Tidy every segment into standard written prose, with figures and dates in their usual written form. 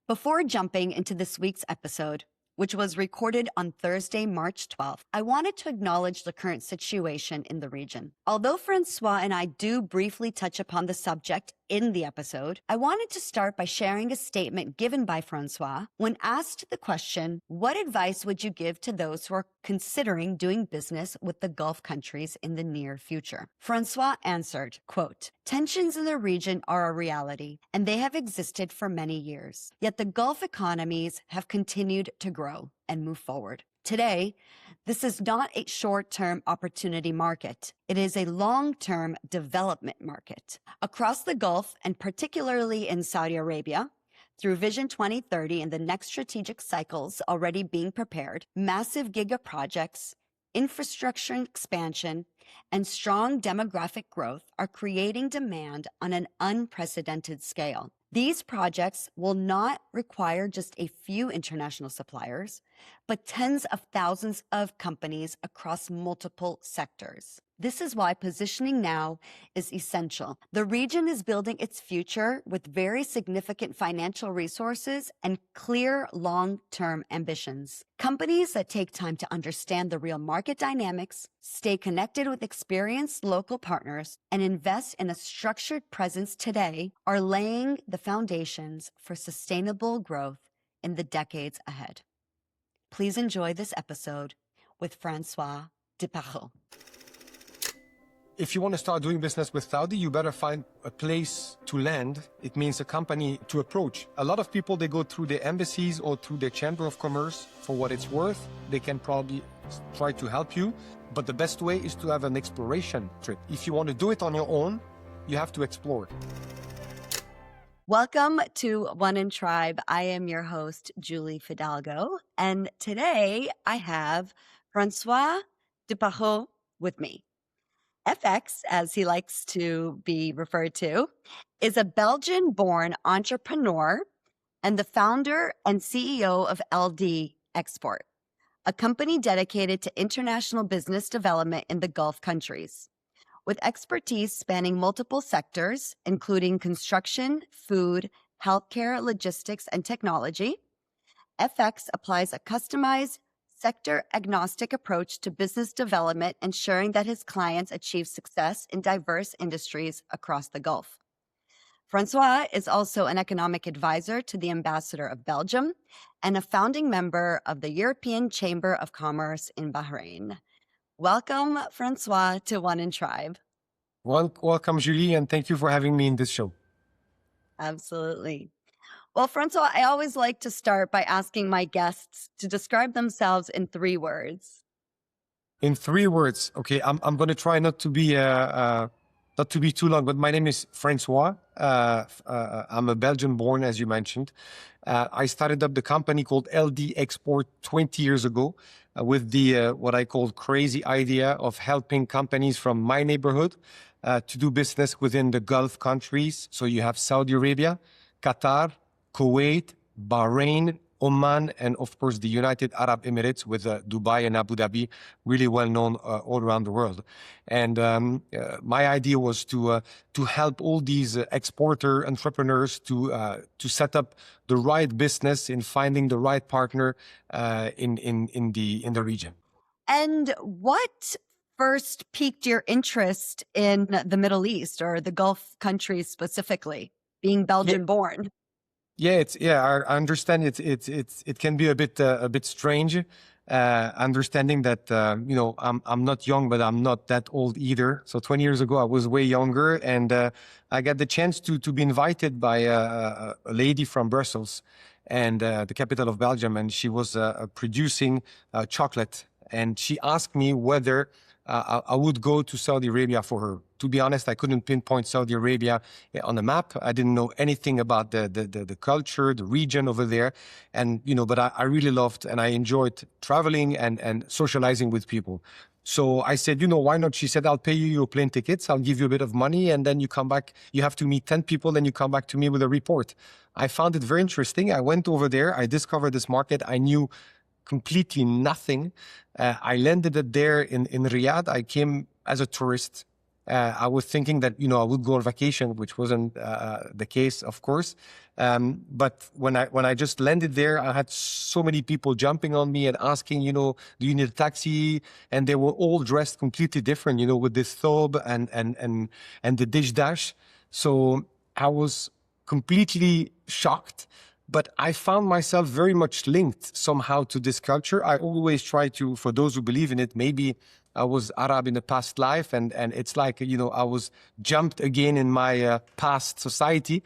Before jumping into this week's episode, which was recorded on Thursday, March 12th, I wanted to acknowledge the current situation in the region. Although Francois and I do briefly touch upon the subject in the episode, I wanted to start by sharing a statement given by Francois when asked the question, what advice would you give to those who are considering doing business with the Gulf countries in the near future? Francois answered, quote, "Tensions in the region are a reality, and they have existed for many years. Yet the Gulf economies have continued to grow and move forward. Today, this is not a short-term opportunity market. It is a long-term development market. Across the Gulf, and particularly in Saudi Arabia, through Vision 2030 and the next strategic cycles already being prepared, massive giga projects, infrastructure expansion, and strong demographic growth are creating demand on an unprecedented scale. These projects will not require just a few international suppliers, but tens of thousands of companies across multiple sectors. This is why positioning now is essential. The region is building its future with very significant financial resources and clear long-term ambitions. Companies that take time to understand the real market dynamics, stay connected with experienced local partners, and invest in a structured presence today are laying the foundations for sustainable growth in the decades ahead. Please enjoy this episode with François Depireux. If you want to start doing business with Saudi, you better find a place to land. It means a company to approach. A lot of people, they go through the embassies or through the Chamber of Commerce. For what it's worth, they can probably try to help you. But the best way is to have an exploration trip. If you want to do it on your own, you have to explore. Welcome to One in Tribe. I am your host, Julie Fidalgo. And today I have François Depireux with me. FX, as he likes to be referred to, is a Belgian-born entrepreneur and the founder and CEO of LD Export, a company dedicated to international business development in the Gulf countries. With expertise spanning multiple sectors, including construction, food, healthcare, logistics, and technology, FX applies a customized sector-agnostic approach to business development, ensuring that his clients achieve success in diverse industries across the Gulf. Francois is also an economic advisor to the Ambassador of Belgium and a founding member of the European Chamber of Commerce in Bahrain. Welcome, Francois, to One in Tribe. Welcome, Julie, and thank you for having me in this show. Absolutely. Well, Francois, I always like to start by asking my guests to describe themselves in 3 words. In 3 words, okay. I'm going to try not to be too long, but my name is Francois. I'm a Belgian-born, as you mentioned. I started up the company called LD Export 20 years ago with the what I call crazy idea of helping companies from my neighborhood to do business within the Gulf countries. So you have Saudi Arabia, Qatar, Kuwait, Bahrain, Oman, and of course the United Arab Emirates with Dubai and Abu Dhabi, really well known all around the world. And my idea was to help all these exporter entrepreneurs to set up the right business in finding the right partner in the region. And what first piqued your interest in the Middle East or the Gulf countries specifically, being Belgian-born? Yeah, I understand it can be a bit strange, understanding that I'm not young, but I'm not that old either. So 20 years ago, I was way younger, and I got the chance to be invited by a lady from Brussels, and the capital of Belgium, and she was producing chocolate, and she asked me whether I would go to Saudi Arabia for her. To be honest, I couldn't pinpoint Saudi Arabia on the map. I didn't know anything about the culture, the region over there. And, but I really loved and I enjoyed traveling and socializing with people. So I said, why not? She said, I'll pay you your plane tickets. I'll give you a bit of money. And then you come back. You have to meet 10 people. Then you come back to me with a report. I found it very interesting. I went over there. I discovered this market. I knew completely nothing. I landed it there in Riyadh. I came as a tourist. I was thinking that, I would go on vacation, which wasn't the case, of course. But when I just landed there, I had so many people jumping on me and asking, do you need a taxi? And they were all dressed completely different, with this thobe and the dish dash. So I was completely shocked. But I found myself very much linked somehow to this culture. I always try to, for those who believe in it, maybe I was Arab in a past life, and it's like, I was jumped again in my past society.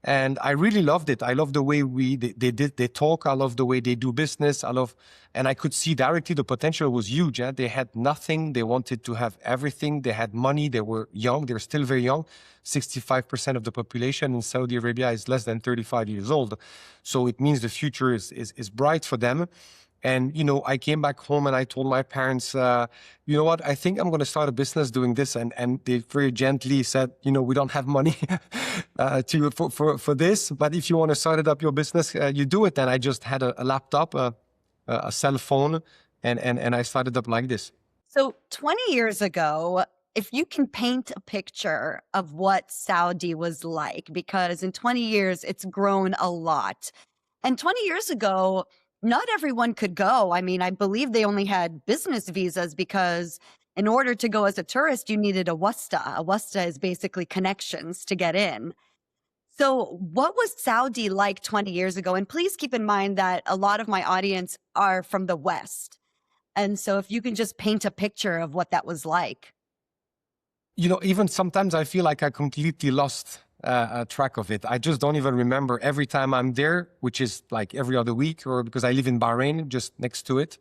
And I really loved it. I love the way they talk. I love the way they do business. And I could see directly the potential was huge. They had nothing. They wanted to have everything. They had money. They were young. They're still very young. 65% of the population in Saudi Arabia is less than 35 years old. So it means the future is bright for them. And, I came back home and I told my parents, you know what, I think I'm going to start a business doing this. And they very gently said, we don't have money for this, but if you want to start it up your business, you do it. And I just had a laptop, a cell phone, and I started up like this. So 20 years ago, if you can paint a picture of what Saudi was like, because in 20 years, it's grown a lot. And 20 years ago, not everyone could go. I mean, I believe they only had business visas because in order to go as a tourist, you needed a wasta. A wasta is basically connections to get in. So what was Saudi like 20 years ago? And please keep in mind that a lot of my audience are from the West. And so if you can just paint a picture of what that was like. Even sometimes I feel like I completely lost track of it. I just don't even remember every time I'm there, which is like every other week, or because I live in Bahrain, just next to it.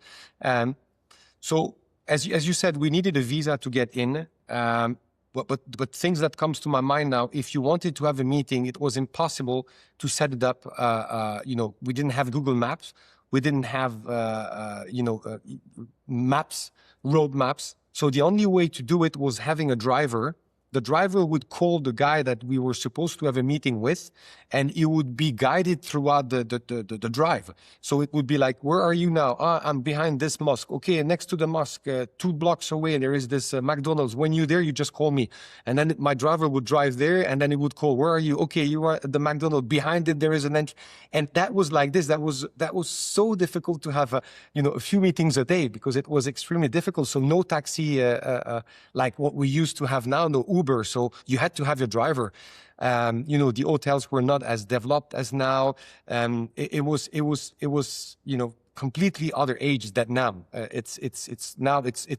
So as you said, we needed a visa to get in. But things that comes to my mind now, if you wanted to have a meeting, it was impossible to set it up. We didn't have Google Maps. We didn't have, maps, road maps. So the only way to do it was having a driver. The driver would call the guy that we were supposed to have a meeting with, and he would be guided throughout the drive. So it would be like, where are you now? I'm behind this mosque. Okay, next to the mosque, 2 blocks away, there is this McDonald's. When you're there, you just call me. And then my driver would drive there, and then he would call, where are you? Okay, you are at the McDonald's. Behind it, there is an entry. And that was like this. That was so difficult to have, a few meetings a day, because it was extremely difficult. So no taxi, like what we used to have now, no Uber. So you had to have your driver. The hotels were not as developed as now. It was completely other age than now. It's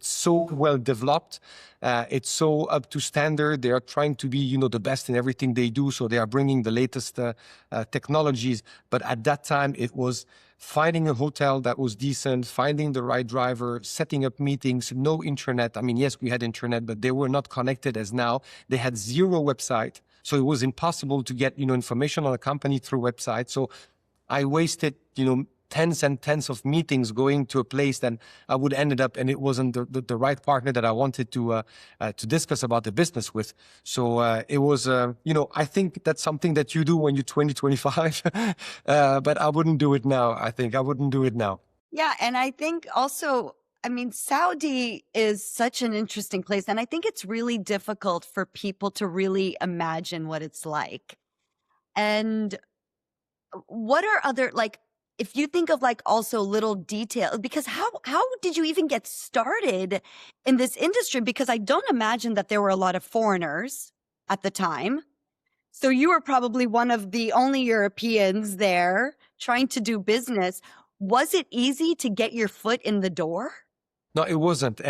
so well developed. It's so up to standard. They are trying to be, the best in everything they do. So they are bringing the latest technologies. But at that time, it was finding a hotel that was decent, finding the right driver, setting up meetings, no internet. I mean, yes, we had internet, but they were not connected as now. They had zero website. So it was impossible to get, information on a company through website. So I wasted, tens and tens of meetings going to a place that I would ended up, and it wasn't the right partner that I wanted to discuss about the business with. So it was, I think that's something that you do when you're 20, 25, but I wouldn't do it now. I think I wouldn't do it now. Yeah. And I think also, I mean, Saudi is such an interesting place. And I think it's really difficult for people to really imagine what it's like. And what are other, like, if you think of like also little detail, because how did you even get started in this industry? Because I don't imagine that there were a lot of foreigners at the time. So you were probably one of the only Europeans there trying to do business. Was it easy to get your foot in the door? No, it wasn't.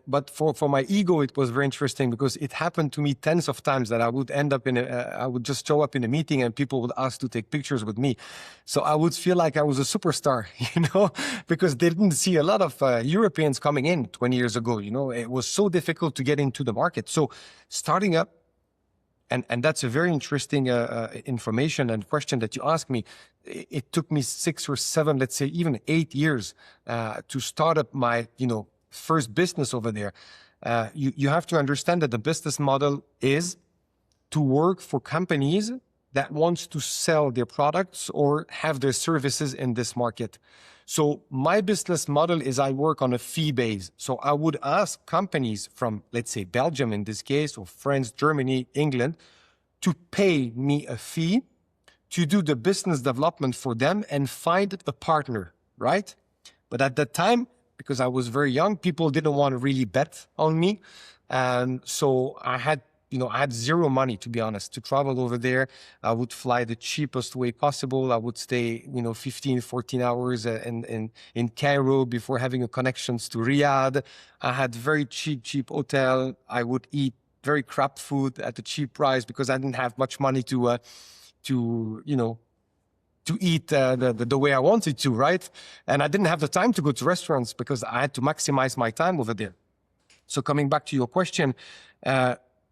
But for my ego, it was very interesting, because it happened to me tens of times that I would end up I would just show up in a meeting and people would ask to take pictures with me. So I would feel like I was a superstar, because they didn't see a lot of Europeans coming in 20 years ago. It was so difficult to get into the market. So starting up, and that's a very interesting information and question that you asked me. It took me 6 or 7, let's say even 8 years to start up my, first business over there. You have to understand that the business model is to work for companies that wants to sell their products or have their services in this market. So my business model is I work on a fee base. So I would ask companies from, let's say, Belgium in this case, or France, Germany, England, to pay me a fee to do the business development for them and find a partner, right? But at that time, because I was very young, people didn't want to really bet on me. And so I had zero money, to be honest, to travel over there. I would fly the cheapest way possible. I would stay, 15, 14 hours in Cairo before having a connections to Riyadh. I had very cheap hotel. I would eat very crap food at a cheap price because I didn't have much money to eat the way I wanted to, right? And I didn't have the time to go to restaurants because I had to maximize my time over there. So coming back to your question,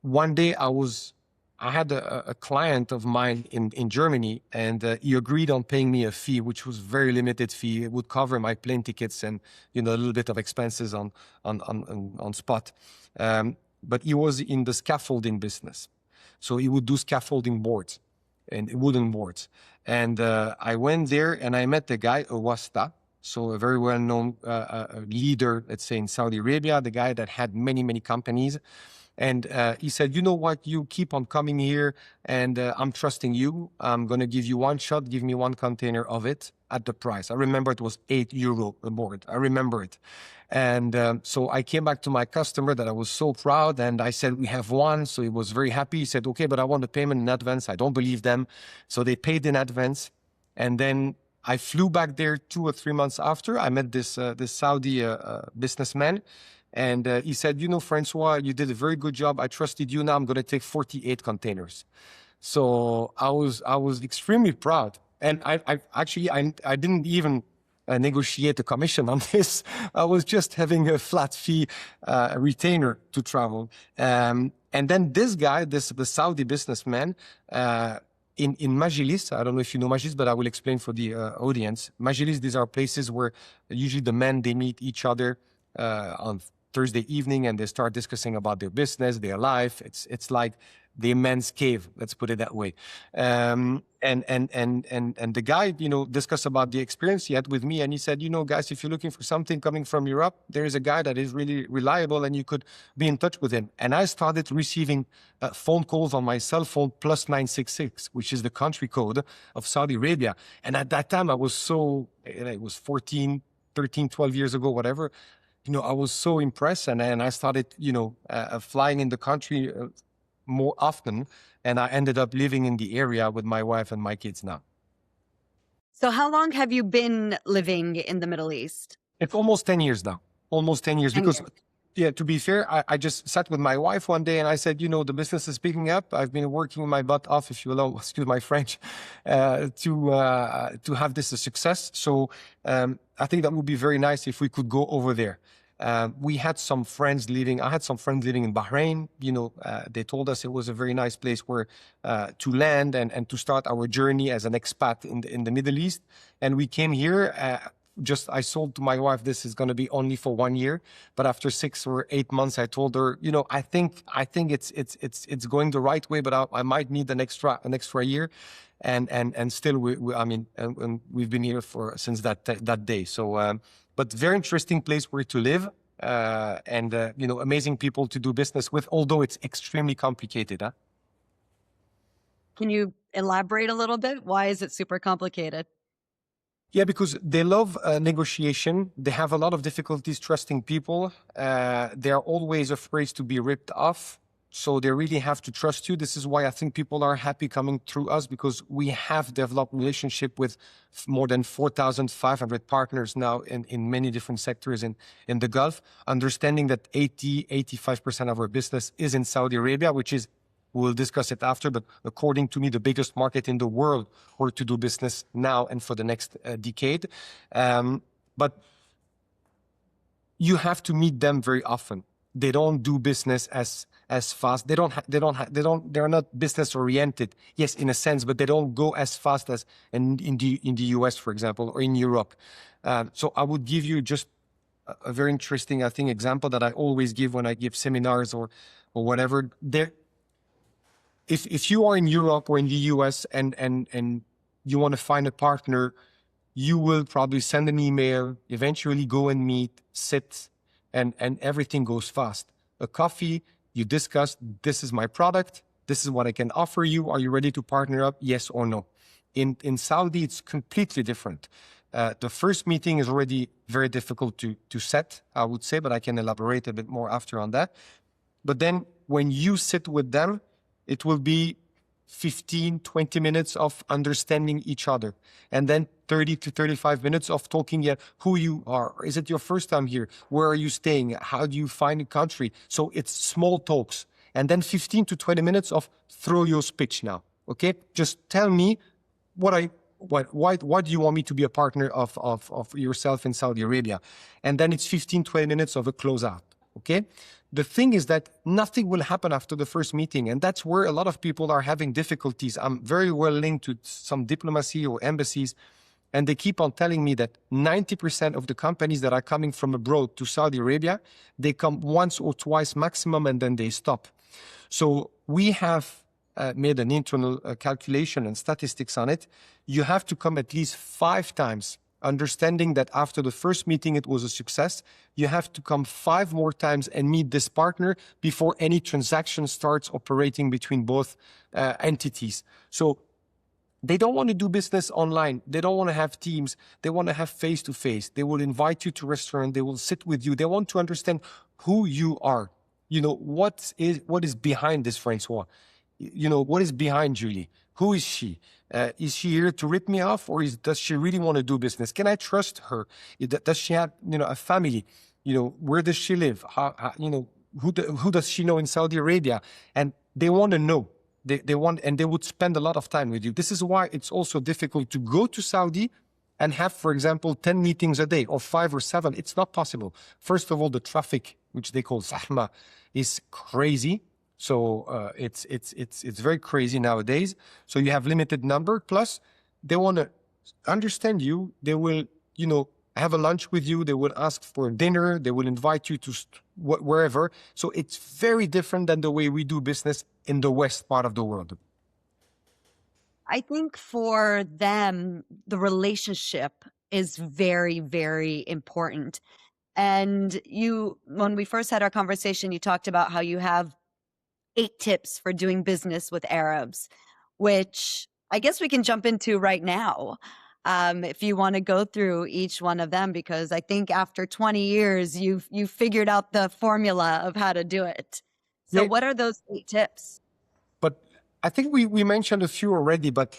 one day I had a client of mine in Germany, and he agreed on paying me a fee, which was very limited fee. It would cover my plane tickets and a little bit of expenses on spot. But he was in the scaffolding business, so he would do scaffolding boards and wooden boards. And I went there and I met the guy, a Wasta, so a very well-known leader, let's say in Saudi Arabia, the guy that had many companies. And he said, you know what, you keep on coming here and I'm trusting you. I'm going to give you one shot, give me one container of it at the price. I remember it was €8 a board. I remember it. And so I came back to my customer that I was so proud and I said, we have one. So he was very happy. He said, okay, but I want the payment in advance. I don't believe them. So they paid in advance. And then I flew back there 2 or 3 months after. I met this Saudi businessman. And he said, Francois, you did a very good job. I trusted you. Now I'm going to take 48 containers. So I was extremely proud. And I didn't even negotiate a commission on this. I was just having a flat fee retainer to travel. And then this guy, the Saudi businessman, in Majlis, I don't know if you know Majlis, but I will explain for the audience. Majlis, these are places where usually the men, they meet each other on Thursday evening and they start discussing about their business, their life. It's like the men's cave, let's put it that way. And the guy, discussed about the experience he had with me, and he said, guys, if you're looking for something coming from Europe, there is a guy that is really reliable, and you could be in touch with him. And I started receiving phone calls on my cell phone plus 966, which is the country code of Saudi Arabia. And at that time, I was so, it was 13, 12 years ago, whatever. I was so impressed, and I started, flying in the country more often, and I ended up living in the area with my wife and my kids now. So how long have you been living in the Middle East? It's almost 10 years now. Almost 10 years. Because, yeah, to be fair, I just sat with my wife one day and I said, the business is picking up. I've been working my butt off, if you allow, excuse my French, to have this a success. So I think that would be very nice if we could go over there. We had some friends living. I had some friends living in Bahrain. They told us it was a very nice place where to land and to start our journey as an expat in the Middle East. And we came here. I sold to my wife, this is going to be only for 1 year. But after 6 or 8 months, I told her, I think it's going the right way, but I might need an extra year. And still, we've been here since that day. So. But very interesting place where to live, and amazing people to do business with, although it's extremely complicated. Huh? Can you elaborate a little bit? Why is it super complicated? Yeah, because they love negotiation. They have a lot of difficulties trusting people. They are always afraid to be ripped off. So they really have to trust you. This is why I think people are happy coming through us, because we have developed relationship with more than 4,500 partners now in many different sectors in the Gulf, understanding that 85% of our business is in Saudi Arabia, which is, we'll discuss it after, but according to me, the biggest market in the world for to do business now and for the next decade. But you have to meet them very often. They don't do business as fast. They're not business oriented. Yes, in a sense, but they don't go as fast as in the US, for example, or in Europe. So I would give you just a very interesting, I think, example that I always give when I give seminars or whatever. If you are in Europe or in the US and you want to find a partner, you will probably send an email, eventually go and meet, sit, and everything goes fast. A coffee, you discuss, this is my product, this is what I can offer you. Are you ready to partner up? Yes or no? In Saudi, it's completely different. The first meeting is already very difficult to set, I would say, but I can elaborate a bit more after on that. But then when you sit with them, it will be 15, 20 minutes of understanding each other. And then 30 to 35 minutes of talking who you are. Is it your first time here? Where are you staying? How do you find a country? So it's small talks. And then 15 to 20 minutes of throw your speech now. Okay? Just tell me why do you want me to be a partner of yourself in Saudi Arabia? And then it's 15, 20 minutes of a closeout. Okay? The thing is that nothing will happen after the first meeting. And that's where a lot of people are having difficulties. I'm very well linked to some diplomacy or embassies. And they keep on telling me that 90% of the companies that are coming from abroad to Saudi Arabia, they come once or twice maximum and then they stop. So we have made an internal calculation and statistics on it. You have to come at least 5 times, understanding that after the first meeting it was a success. You have to come 5 more times and meet this partner before any transaction starts operating between both entities. So they don't want to do business online. They don't want to have teams. They want to have face-to-face. They will invite you to a restaurant. They will sit with you. They want to understand who you are. You know, what is behind this, Francois? You know, what is behind Julie? Who is she? Is she here to rip me off, or does she really want to do business? Can I trust her? Does she have, a family? Where does she live? Who does she know in Saudi Arabia? And they want to know. They want, and they would spend a lot of time with you. This is why it's also difficult to go to Saudi and have, for example, 10 meetings a day or 5 or 7. It's not possible. First of all, the traffic, which they call zahma, is crazy. So it's very crazy nowadays. So you have limited number. Plus, they want to understand you. They will, have a lunch with you. They will ask for dinner. They will invite you to wherever. So it's very different than the way we do business in the West part of the world. I think for them, the relationship is very, very important. And when we first had our conversation, you talked about how you have 8 tips for doing business with Arabs, which I guess we can jump into right now. If you want to go through each one of them, because I think after 20 years, you've figured out the formula of how to do it. So what are those 8 tips? But I think we mentioned a few already, but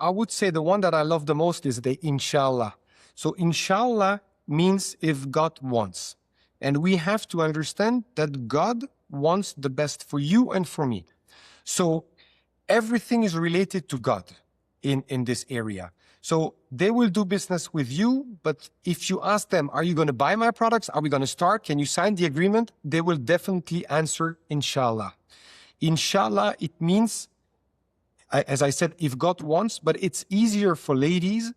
I would say the one that I love the most is the inshallah. So inshallah means if God wants. And we have to understand that God wants the best for you and for me. So everything is related to God in this area. So they will do business with you, but if you ask them, are you going to buy my products? Are we going to start? Can you sign the agreement? They will definitely answer, inshallah. Inshallah, it means, as I said, if God wants, but it's easier for ladies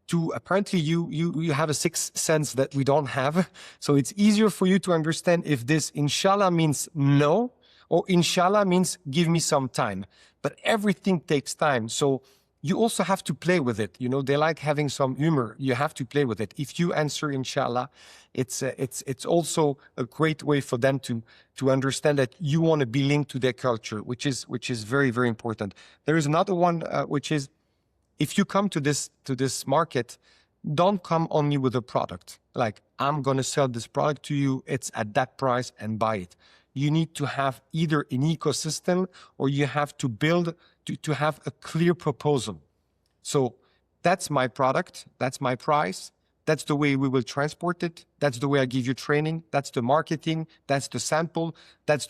to, apparently you have a 6th sense that we don't have. So it's easier for you to understand if this inshallah means no, or inshallah means give me some time. But everything takes time. So you also have to play with it. They like having some humor. You have to play with it. If you answer inshallah, it's also a great way for them to understand that you want to be linked to their culture, which is very, very important. There is another one, which is, if you come to this market, don't come only with a product. Like, I'm going to sell this product to you. It's at that price and buy it. You need to have either an ecosystem, or you have to build to have a clear proposal. So that's my product. That's my price. That's the way we will transport it. That's the way I give you training. That's the marketing. That's the sample. That's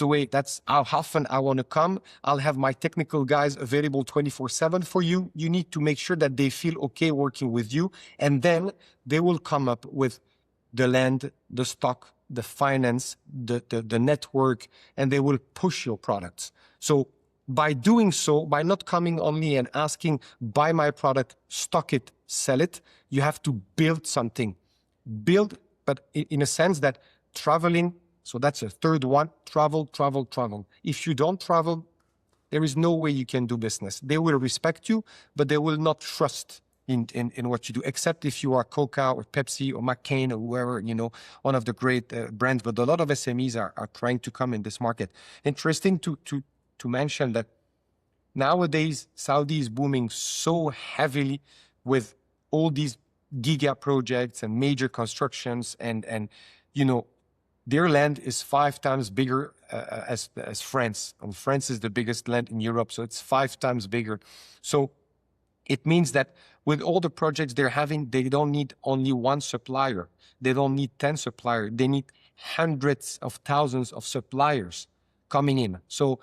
how often I want to come. I'll have my technical guys available 24/7 for you. You need to make sure that they feel okay working with you. And then they will come up with the land, the stock, the finance, the network, and they will push your products. So by doing so, by not coming only and asking, buy my product, stock it, sell it, you have to build something. Build, but in a sense that traveling, so that's a third one, travel. If you don't travel, there is no way you can do business. They will respect you, but they will not trust in what you do, except if you are Coca or Pepsi or McCain or whoever, one of the great brands. But a lot of SMEs are trying to come in this market. Interesting to mention that nowadays, Saudi is booming so heavily with all these giga projects and major constructions, and their land is 5 times bigger as France. And France is the biggest land in Europe, so it's 5 times bigger. So it means that with all the projects they're having, they don't need only one supplier. They don't need 10 suppliers. They need hundreds of thousands of suppliers coming in. So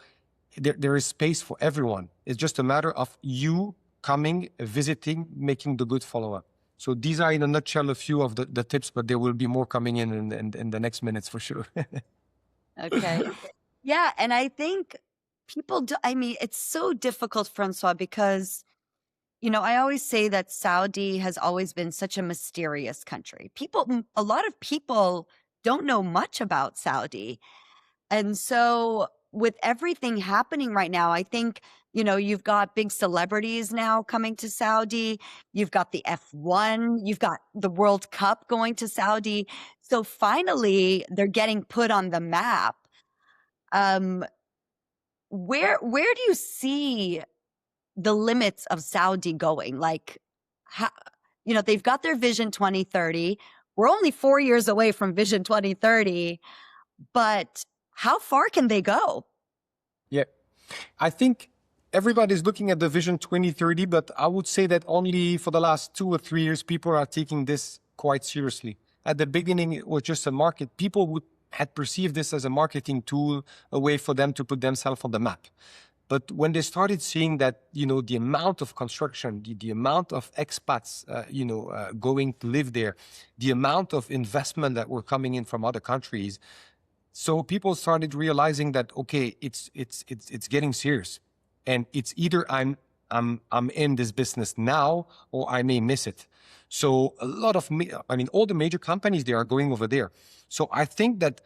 there is space for everyone. It's just a matter of you coming, visiting, making the good follow-up. So these are, in a nutshell, a few of the tips, but there will be more coming in the next minutes for sure. Okay. Yeah. And I think it's so difficult, Francois, because, I always say that Saudi has always been such a mysterious country. A lot of people don't know much about Saudi. And so with everything happening right now, I think, you've got big celebrities now coming to Saudi. You've got the F1, you've got the World Cup going to Saudi. So finally, they're getting put on the map. Where do you see the limits of Saudi going? Like, how, they've got their Vision 2030. We're only 4 years away from Vision 2030, but how far can they go? Yeah, I think everybody's looking at the Vision 2030, but I would say that only for the last 2 or 3 years, people are taking this quite seriously. At the beginning, it was just a market. People had perceived this as a marketing tool, a way for them to put themselves on the map. But when they started seeing that, the amount of construction, the amount of expats, going to live there, the amount of investment that were coming in from other countries, so people started realizing that, okay, it's getting serious, and it's either I'm in this business now or I may miss it. So a lot of, all the major companies, they are going over there. So I think that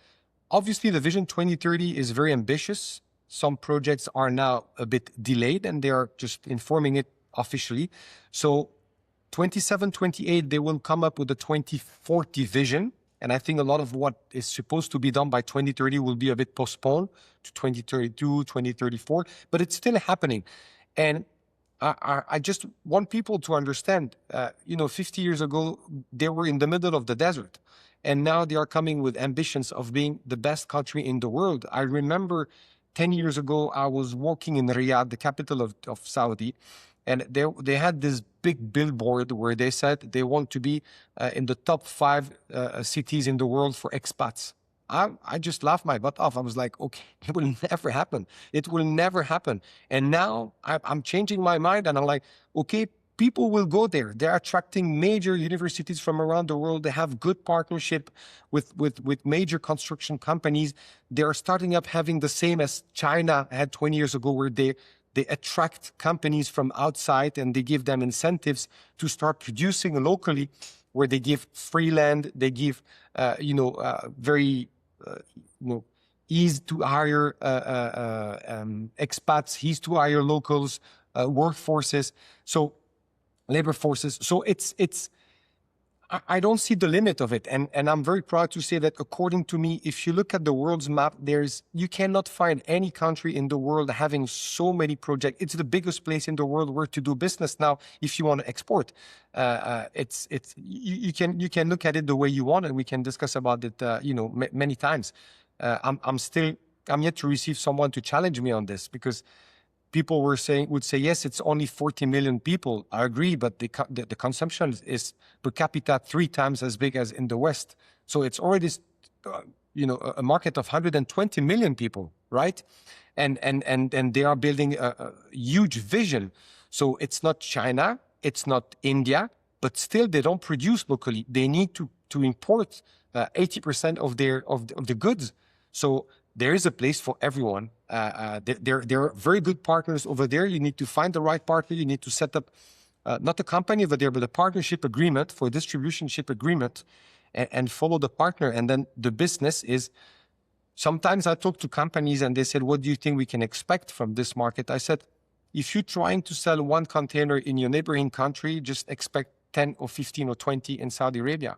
obviously the Vision 2030 is very ambitious. Some projects are now a bit delayed and they are just informing it officially. So 27, 28, they will come up with a 2040 vision. And I think a lot of what is supposed to be done by 2030 will be a bit postponed to 2032, 2034, but it's still happening. And I just want people to understand, 50 years ago, they were in the middle of the desert. And now they are coming with ambitions of being the best country in the world. I remember 10 years ago, I was walking in Riyadh, the capital of Saudi, and they had this big billboard where they said they want to be in the top 5 cities in the world for expats. I just laughed my butt off. I was like, okay, it will never happen. It will never happen. And now I'm changing my mind and I'm like, okay, people will go there. They're attracting major universities from around the world. They have good partnership with major construction companies. They're starting up having the same as China had 20 years ago, where they attract companies from outside and they give them incentives to start producing locally, where they give free land, they give, very, easy to hire expats, easy to hire locals, workforces, so labor forces. So I don't see the limit of it. And I'm very proud to say that, according to me, if you look at the world's map, you cannot find any country in the world having so many projects. It's the biggest place in the world where to do business now if you want to export. You can look at it the way you want, and we can discuss about it, many times. I'm yet to receive someone to challenge me on this, because people would say, yes, it's only 40 million people. I agree, but the consumption is per capita 3 times as big as in the West. So it's already, a market of 120 million people, right? And they are building a huge vision. So it's not China, it's not India, but still they don't produce locally. They need to import 80% of the goods. So there is a place for everyone. There are very good partners over there. You need to find the right partner. You need to set up not a company over there, but a partnership agreement, for a distributionship agreement, and follow the partner. And then the business is, sometimes I talk to companies and they said, what do you think we can expect from this market? I said, if you're trying to sell 1 container in your neighboring country, just expect 10 or 15 or 20 in Saudi Arabia.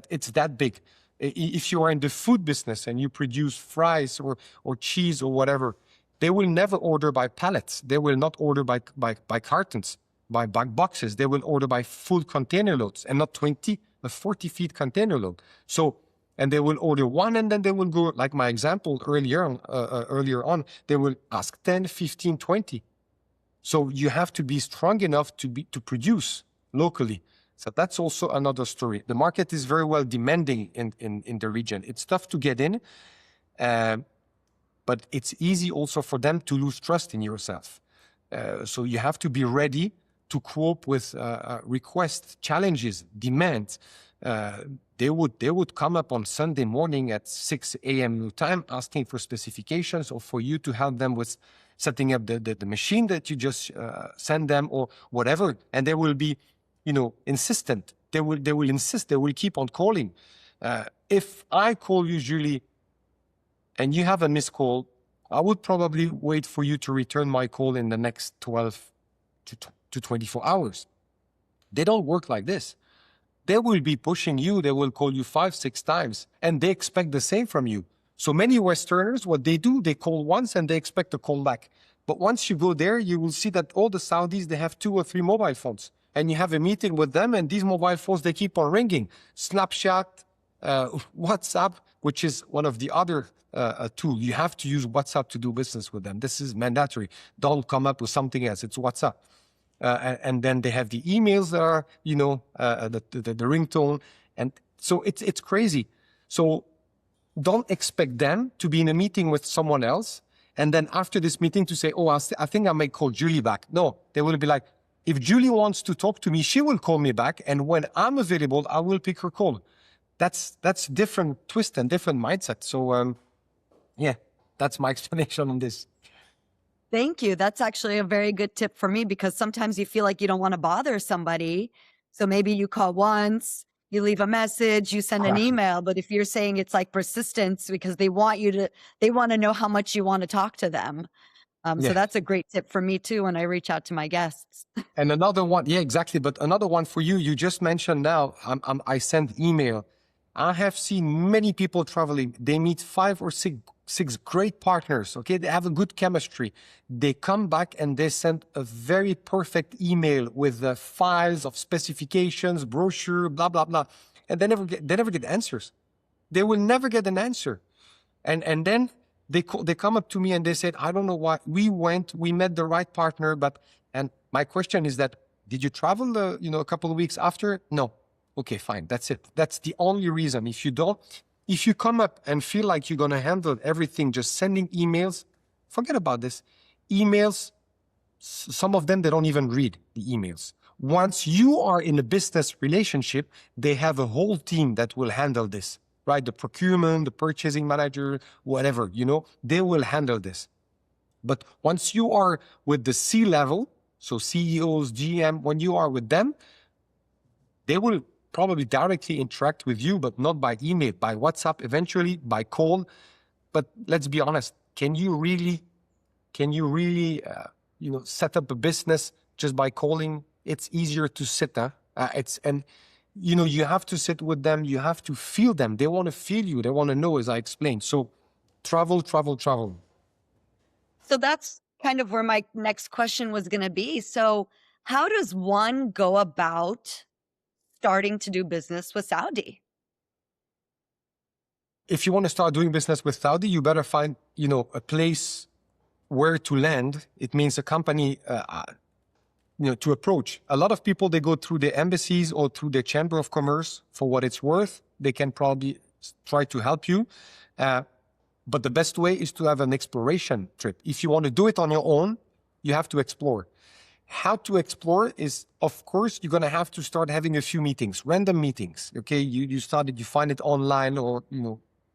It's that big. If you are in the food business and you produce fries or cheese or whatever, They will never order by pallets. They will not order by cartons, by boxes. They will order by full container loads, and not 20, but 40 feet container load. So, and they will order one, and then they will go, like my example earlier on, they will ask 10, 15, 20. So you have to be strong enough to produce locally. So that's also another story. The market is very well demanding in the region. It's tough to get in, but it's easy also for them to lose trust in yourself. So you have to be ready to cope with requests, challenges, demands. They would come up on Sunday morning at 6 a.m. new time asking for specifications, or for you to help them with setting up the machine that you just send them, or whatever. And they will be, insistent. They will insist. They will keep on calling. If I call you, Julie, and you have a missed call, I would probably wait for you to return my call in the next 12 to 24 hours. They don't work like this. They will be pushing you. They will call you 5, 6 times, and they expect the same from you. So many Westerners, what they do, they call once and they expect a call back. But once you go there, you will see that all the Saudis, they have 2 or 3 mobile phones, and you have a meeting with them, and these mobile phones, they keep on ringing. Snapchat, WhatsApp, which is one of the other tools. You have to use WhatsApp to do business with them. This is mandatory. Don't come up with something else. It's WhatsApp. And then they have the emails that are, the ringtone. And so it's crazy. So don't expect them to be in a meeting with someone else, and then after this meeting to say, oh, I think I may call Julie back. No, they will be like, if Julie wants to talk to me, she will call me back. And when I'm available, I will pick her call. That's different twist and different mindset. So, yeah, that's my explanation on this. Thank you. That's actually a very good tip for me, because sometimes you feel like you don't want to bother somebody. So maybe you call once, you leave a message, you send an email. But if you're saying it's like persistence, because they want to know how much you want to talk to them. So that's a great tip for me too when I reach out to my guests. And another one, yeah, exactly. But another one for you, you just mentioned now, I send email. I have seen many people traveling. They meet 5 or 6 great partners, okay? They have a good chemistry. They come back and they send a very perfect email with the files of specifications, brochure, blah, blah, blah. And they never get answers. They will never get an answer. And then they come up to me and they said, I don't know why, we met the right partner, and my question is that, did you travel, a couple of weeks after? No. Okay, fine. That's it. That's the only reason. If you come up and feel like you're going to handle everything, just sending emails, forget about this. Emails, some of them, they don't even read the emails. Once you are in a business relationship, they have a whole team that will handle this, right? The procurement, the purchasing manager, whatever, they will handle this. But once you are with the C-level, so CEOs, GM, when you are with them, they will probably directly interact with you, but not by email, by WhatsApp, eventually by call. But let's be honest, can you really, set up a business just by calling? It's easier to sit there. You have to sit with them. You have to feel them. They want to feel you. They want to know, as I explained. So travel. So that's kind of where my next question was going to be. So how does one go about starting to do business with Saudi? If you want to start doing business with Saudi, you better find, a place where to land. It means a company, to approach. A lot of people, they go through the embassies or through the Chamber of Commerce. For what it's worth, they can probably try to help you. But the best way is to have an exploration trip. If you want to do it on your own, you have to explore. How to explore is, of course, you're going to have to start having a few meetings, random meetings. Okay, you find it online, or,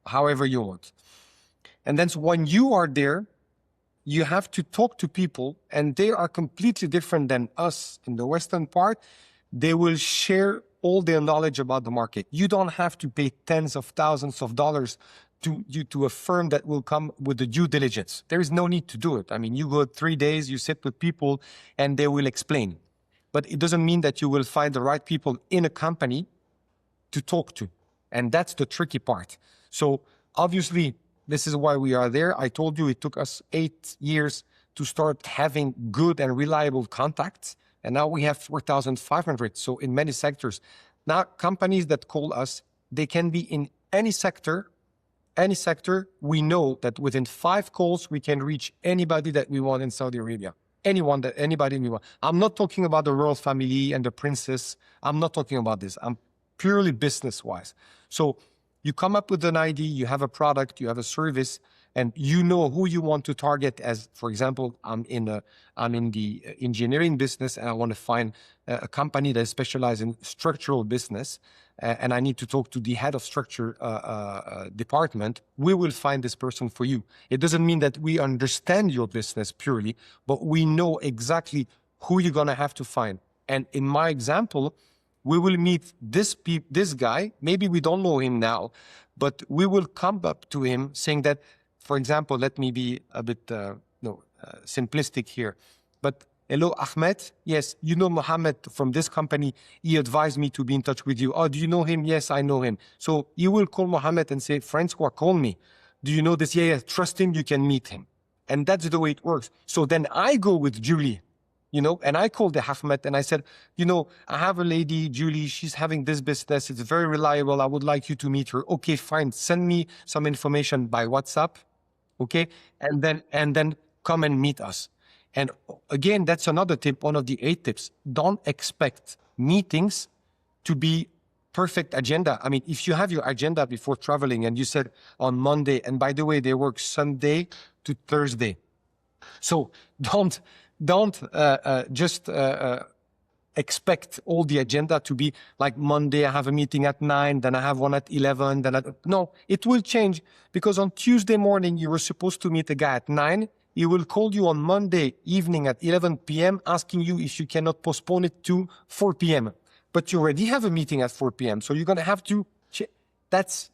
however you want. And then when you are there, you have to talk to people, and they are completely different than us in the Western part. They will share all their knowledge about the market. You don't have to pay tens of thousands of dollars to a firm that will come with the due diligence. There is no need to do it. I mean, you go 3 days, you sit with people, and they will explain. But it doesn't mean that you will find the right people in a company to talk to. And that's the tricky part. So obviously, This is why we are there. I told you it took us 8 years to start having good and reliable contacts. And now we have 4,500. So in many sectors, now companies that call us, they can be in any sector. Any sector, we know that within 5 calls, we can reach anybody that we want in Saudi Arabia. Anybody we want. I'm not talking about the royal family and the princess. I'm not talking about this. I'm purely business-wise. So you come up with an idea, you have a product, you have a service, and you know who you want to target. As, for example, I'm in the engineering business, and I want to find a company that specializes in structural business, and I need to talk to the head of structure department. We will find this person for you. It doesn't mean that we understand your business purely, but we know exactly who you're going to have to find. And in my example, we will meet this guy. Maybe we don't know him now, but we will come up to him saying that, for example, let me be a bit simplistic here. But hello, Ahmed. Yes, you know Mohammed from this company. He advised me to be in touch with you. Oh, do you know him? Yes, I know him. So you will call Mohammed and say, Francois, call me. Do you know this? Yeah, trust him. You can meet him. And that's the way it works. So then I go with Julie, and I called the Ahmed and I said, I have a lady, Julie, she's having this business. It's very reliable. I would like you to meet her. Okay, fine. Send me some information by WhatsApp. Okay. And then come and meet us. And again, that's another tip, one of the 8 tips. Don't expect meetings to be perfect agenda. I mean, if you have your agenda before traveling and you said on Monday, and by the way, they work Sunday to Thursday. So don't just expect all the agenda to be like Monday, I have a meeting at 9, then I have one at 11, no, it will change, because on Tuesday morning, you were supposed to meet a guy at 9. He will call you on Monday evening at 11 p.m. asking you if you cannot postpone it to 4 p.m. But you already have a meeting at 4 p.m. So you're going to have to,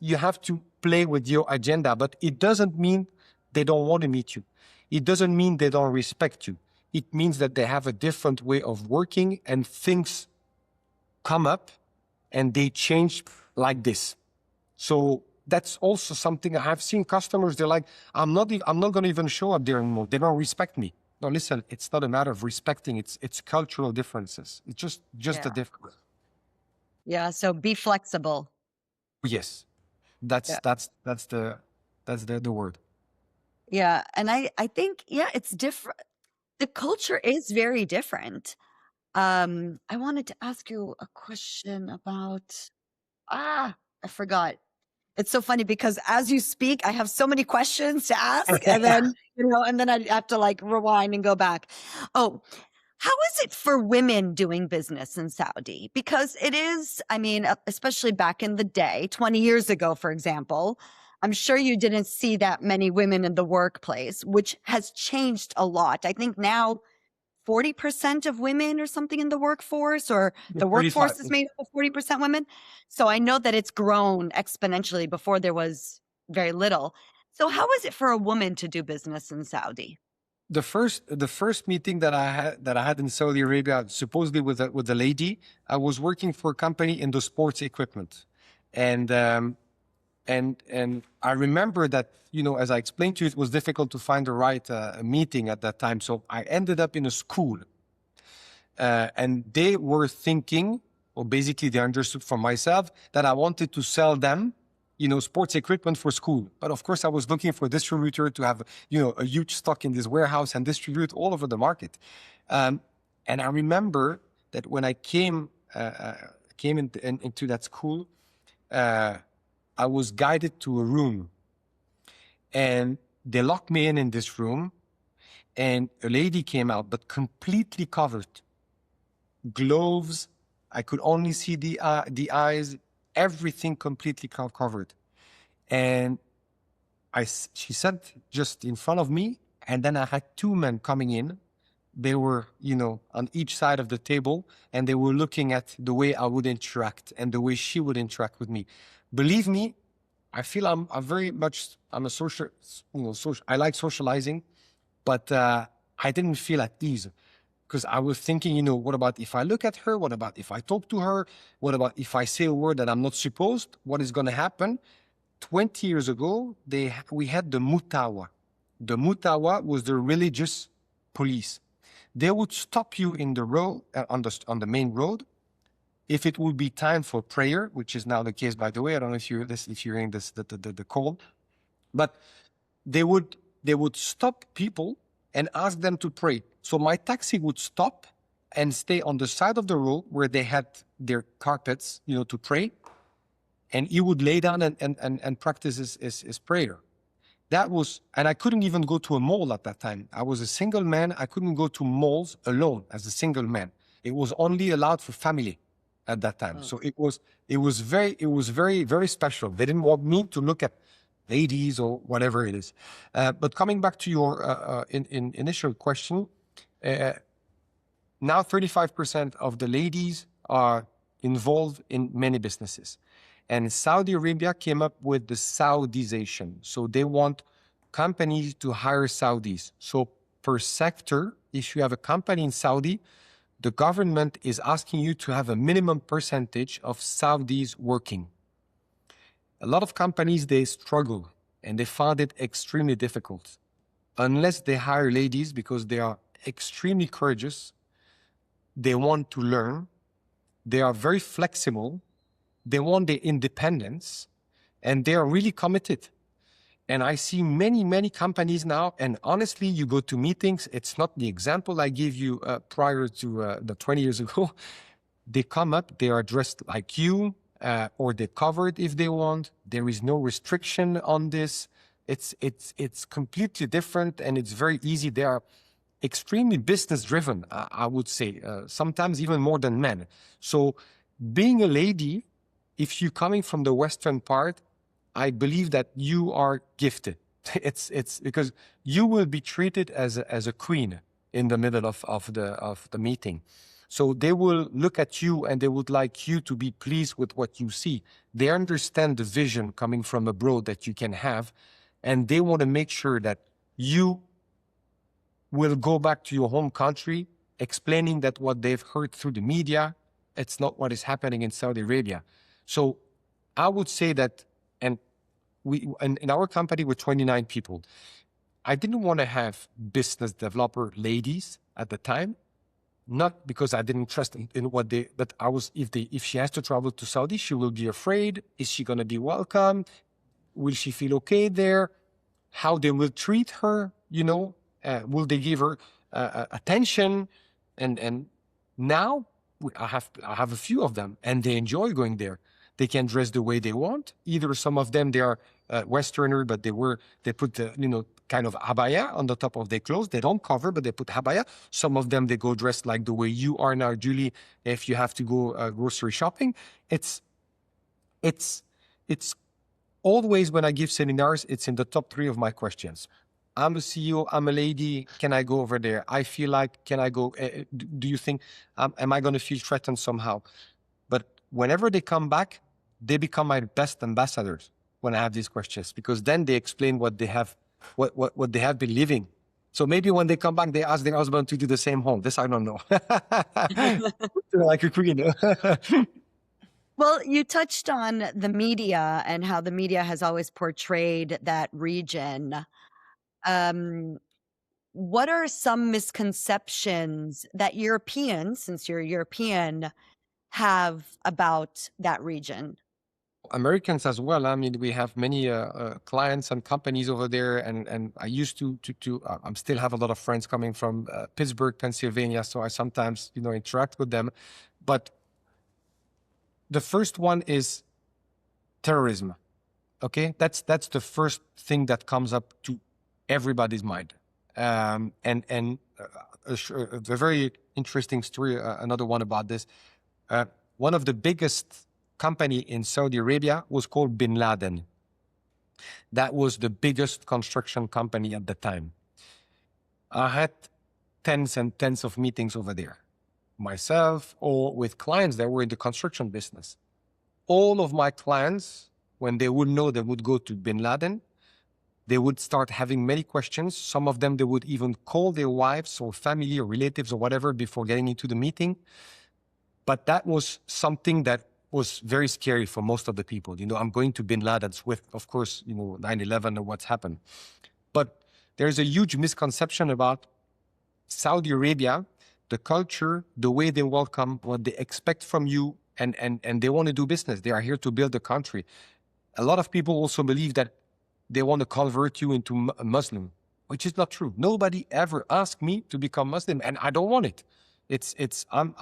you have to play with your agenda, but it doesn't mean they don't want to meet you. It doesn't mean they don't respect you. It means that they have a different way of working, and things come up and they change like this. So that's also something I have seen customers. They're like, I'm not going to even show up there anymore. They don't respect me. No, listen, it's not a matter of respecting. It's cultural differences. It's just a difference. Yeah. So be flexible. Yes. That's the word. Yeah. And I think, it's different. The culture is very different. I wanted to ask you a question about, I forgot. It's so funny because as you speak, I have so many questions to ask, and then, and then I have to like rewind and go back. Oh, how is it for women doing business in Saudi? Because it is, I mean, especially back in the day, 20 years ago, for example, I'm sure you didn't see that many women in the workplace, which has changed a lot. I think now 40% of women or something in the workforce, or the workforce is made up of 40% women. So I know that it's grown exponentially. Before there was very little. So how is it for a woman to do business in Saudi? The first meeting that I had in Saudi Arabia, supposedly with a lady, I was working for a company in the sports equipment, and I remember that, as I explained to you, it was difficult to find the right meeting at that time. So I ended up in a school, and they were thinking, or basically they understood from myself, that I wanted to sell them, sports equipment for school. But of course, I was looking for a distributor to have, a huge stock in this warehouse and distribute all over the market. And I remember that when I came into that school, I was guided to a room, and they locked me in this room, and a lady came out, but completely covered. Gloves, I could only see the eyes, everything completely covered. And she sat just in front of me, and then I had 2 men coming in. They were, on each side of the table, and they were looking at the way I would interact and the way she would interact with me. Believe me, I feel I'm a social, I like socializing, but I didn't feel at ease, because I was thinking, what about if I look at her? What about if I talk to her? What about if I say a word that I'm not supposed? What is going to happen? 20 years ago, we had the Mutawa. The Mutawa was the religious police. They would stop you in the road, on the main road, if it would be time for prayer, which is now the case, by the way. I don't know if you're hearing this, the call, but they would stop people and ask them to pray. So my taxi would stop and stay on the side of the road where they had their carpets, to pray, and he would lay down and practice his prayer. That was, and I couldn't even go to a mall at that time. I was a single man. I couldn't go to malls alone as a single man. It was only allowed for family at that time. So it was very, very special. They didn't want me to look at ladies or whatever it is. But coming back to your initial question, now 35% of the ladies are involved in many businesses. And Saudi Arabia came up with the Saudization. So they want companies to hire Saudis. So per sector, if you have a company in Saudi, the government is asking you to have a minimum percentage of Saudis working. A lot of companies, they struggle and they found it extremely difficult unless they hire ladies because they are extremely courageous. They want to learn. They are very flexible. They want their independence, and they are really committed. And I see many, many companies now, and honestly, you go to meetings, it's not the example I gave you prior to the 20 years ago. They come up, they are dressed like you, or they're covered if they want. There is no restriction on this. It's completely different, and it's very easy. They are extremely business-driven, I would say, sometimes even more than men. So being a lady, if you're coming from the Western part, I believe that you are gifted. It's because you will be treated as a queen in the middle of the meeting. So they will look at you and they would like you to be pleased with what you see. They understand the vision coming from abroad that you can have, and they want to make sure that you will go back to your home country explaining that what they've heard through the media, it's not what is happening in Saudi Arabia. So I would say that, and in our company with 29 people, I didn't want to have business developer ladies at the time, not because I didn't trust in what they, but I was, if she has to travel to Saudi, she will be afraid. Is she going to be welcome? Will she feel okay there? How they will treat her, will they give her attention? And now I have a few of them, and they enjoy going there. They can dress the way they want. Either some of them, they are Westerner, but they put kind of abaya on the top of their clothes. They don't cover, but they put abaya. Some of them, they go dressed like the way you are now, Julie, if you have to go grocery shopping. It's always, when I give seminars, it's in the top 3 of my questions. I'm a CEO, I'm a lady, can I go over there? I feel like, can I go? Do you think, am I going to feel threatened somehow? But whenever they come back, they become my best ambassadors when I have these questions, because then they explain what they have, what they have been living. So maybe when they come back, they ask their husband to do the same home. This I don't know. Like a queen. Well, you touched on the media and how the media has always portrayed that region. What are some misconceptions that Europeans, since you're European, have about that region? Americans as well. I mean, we have many clients and companies over there, and I used to I still have a lot of friends coming from Pittsburgh, Pennsylvania, so I sometimes interact with them. But the first one is terrorism. Okay, that's the first thing that comes up to everybody's mind. And a very interesting story, another one about this. One of the biggest company in Saudi Arabia was called Bin Laden. That was the biggest construction company at the time. I had tens and tens of meetings over there, myself or with clients that were in the construction business. All of my clients, when they would know they would go to Bin Laden, they would start having many questions. Some of them, they would even call their wives or family or relatives or whatever before getting into the meeting. But that was something that was very scary for most of the people. I'm going to bin Laden's with, of course, 9/11 and what's happened. But there's a huge misconception about Saudi Arabia, the culture, the way they welcome, what they expect from you, and they want to do business. They are here to build a country. A lot of people also believe that they want to convert you into a Muslim, which is not true. Nobody ever asked me to become Muslim, and I don't want it. I'm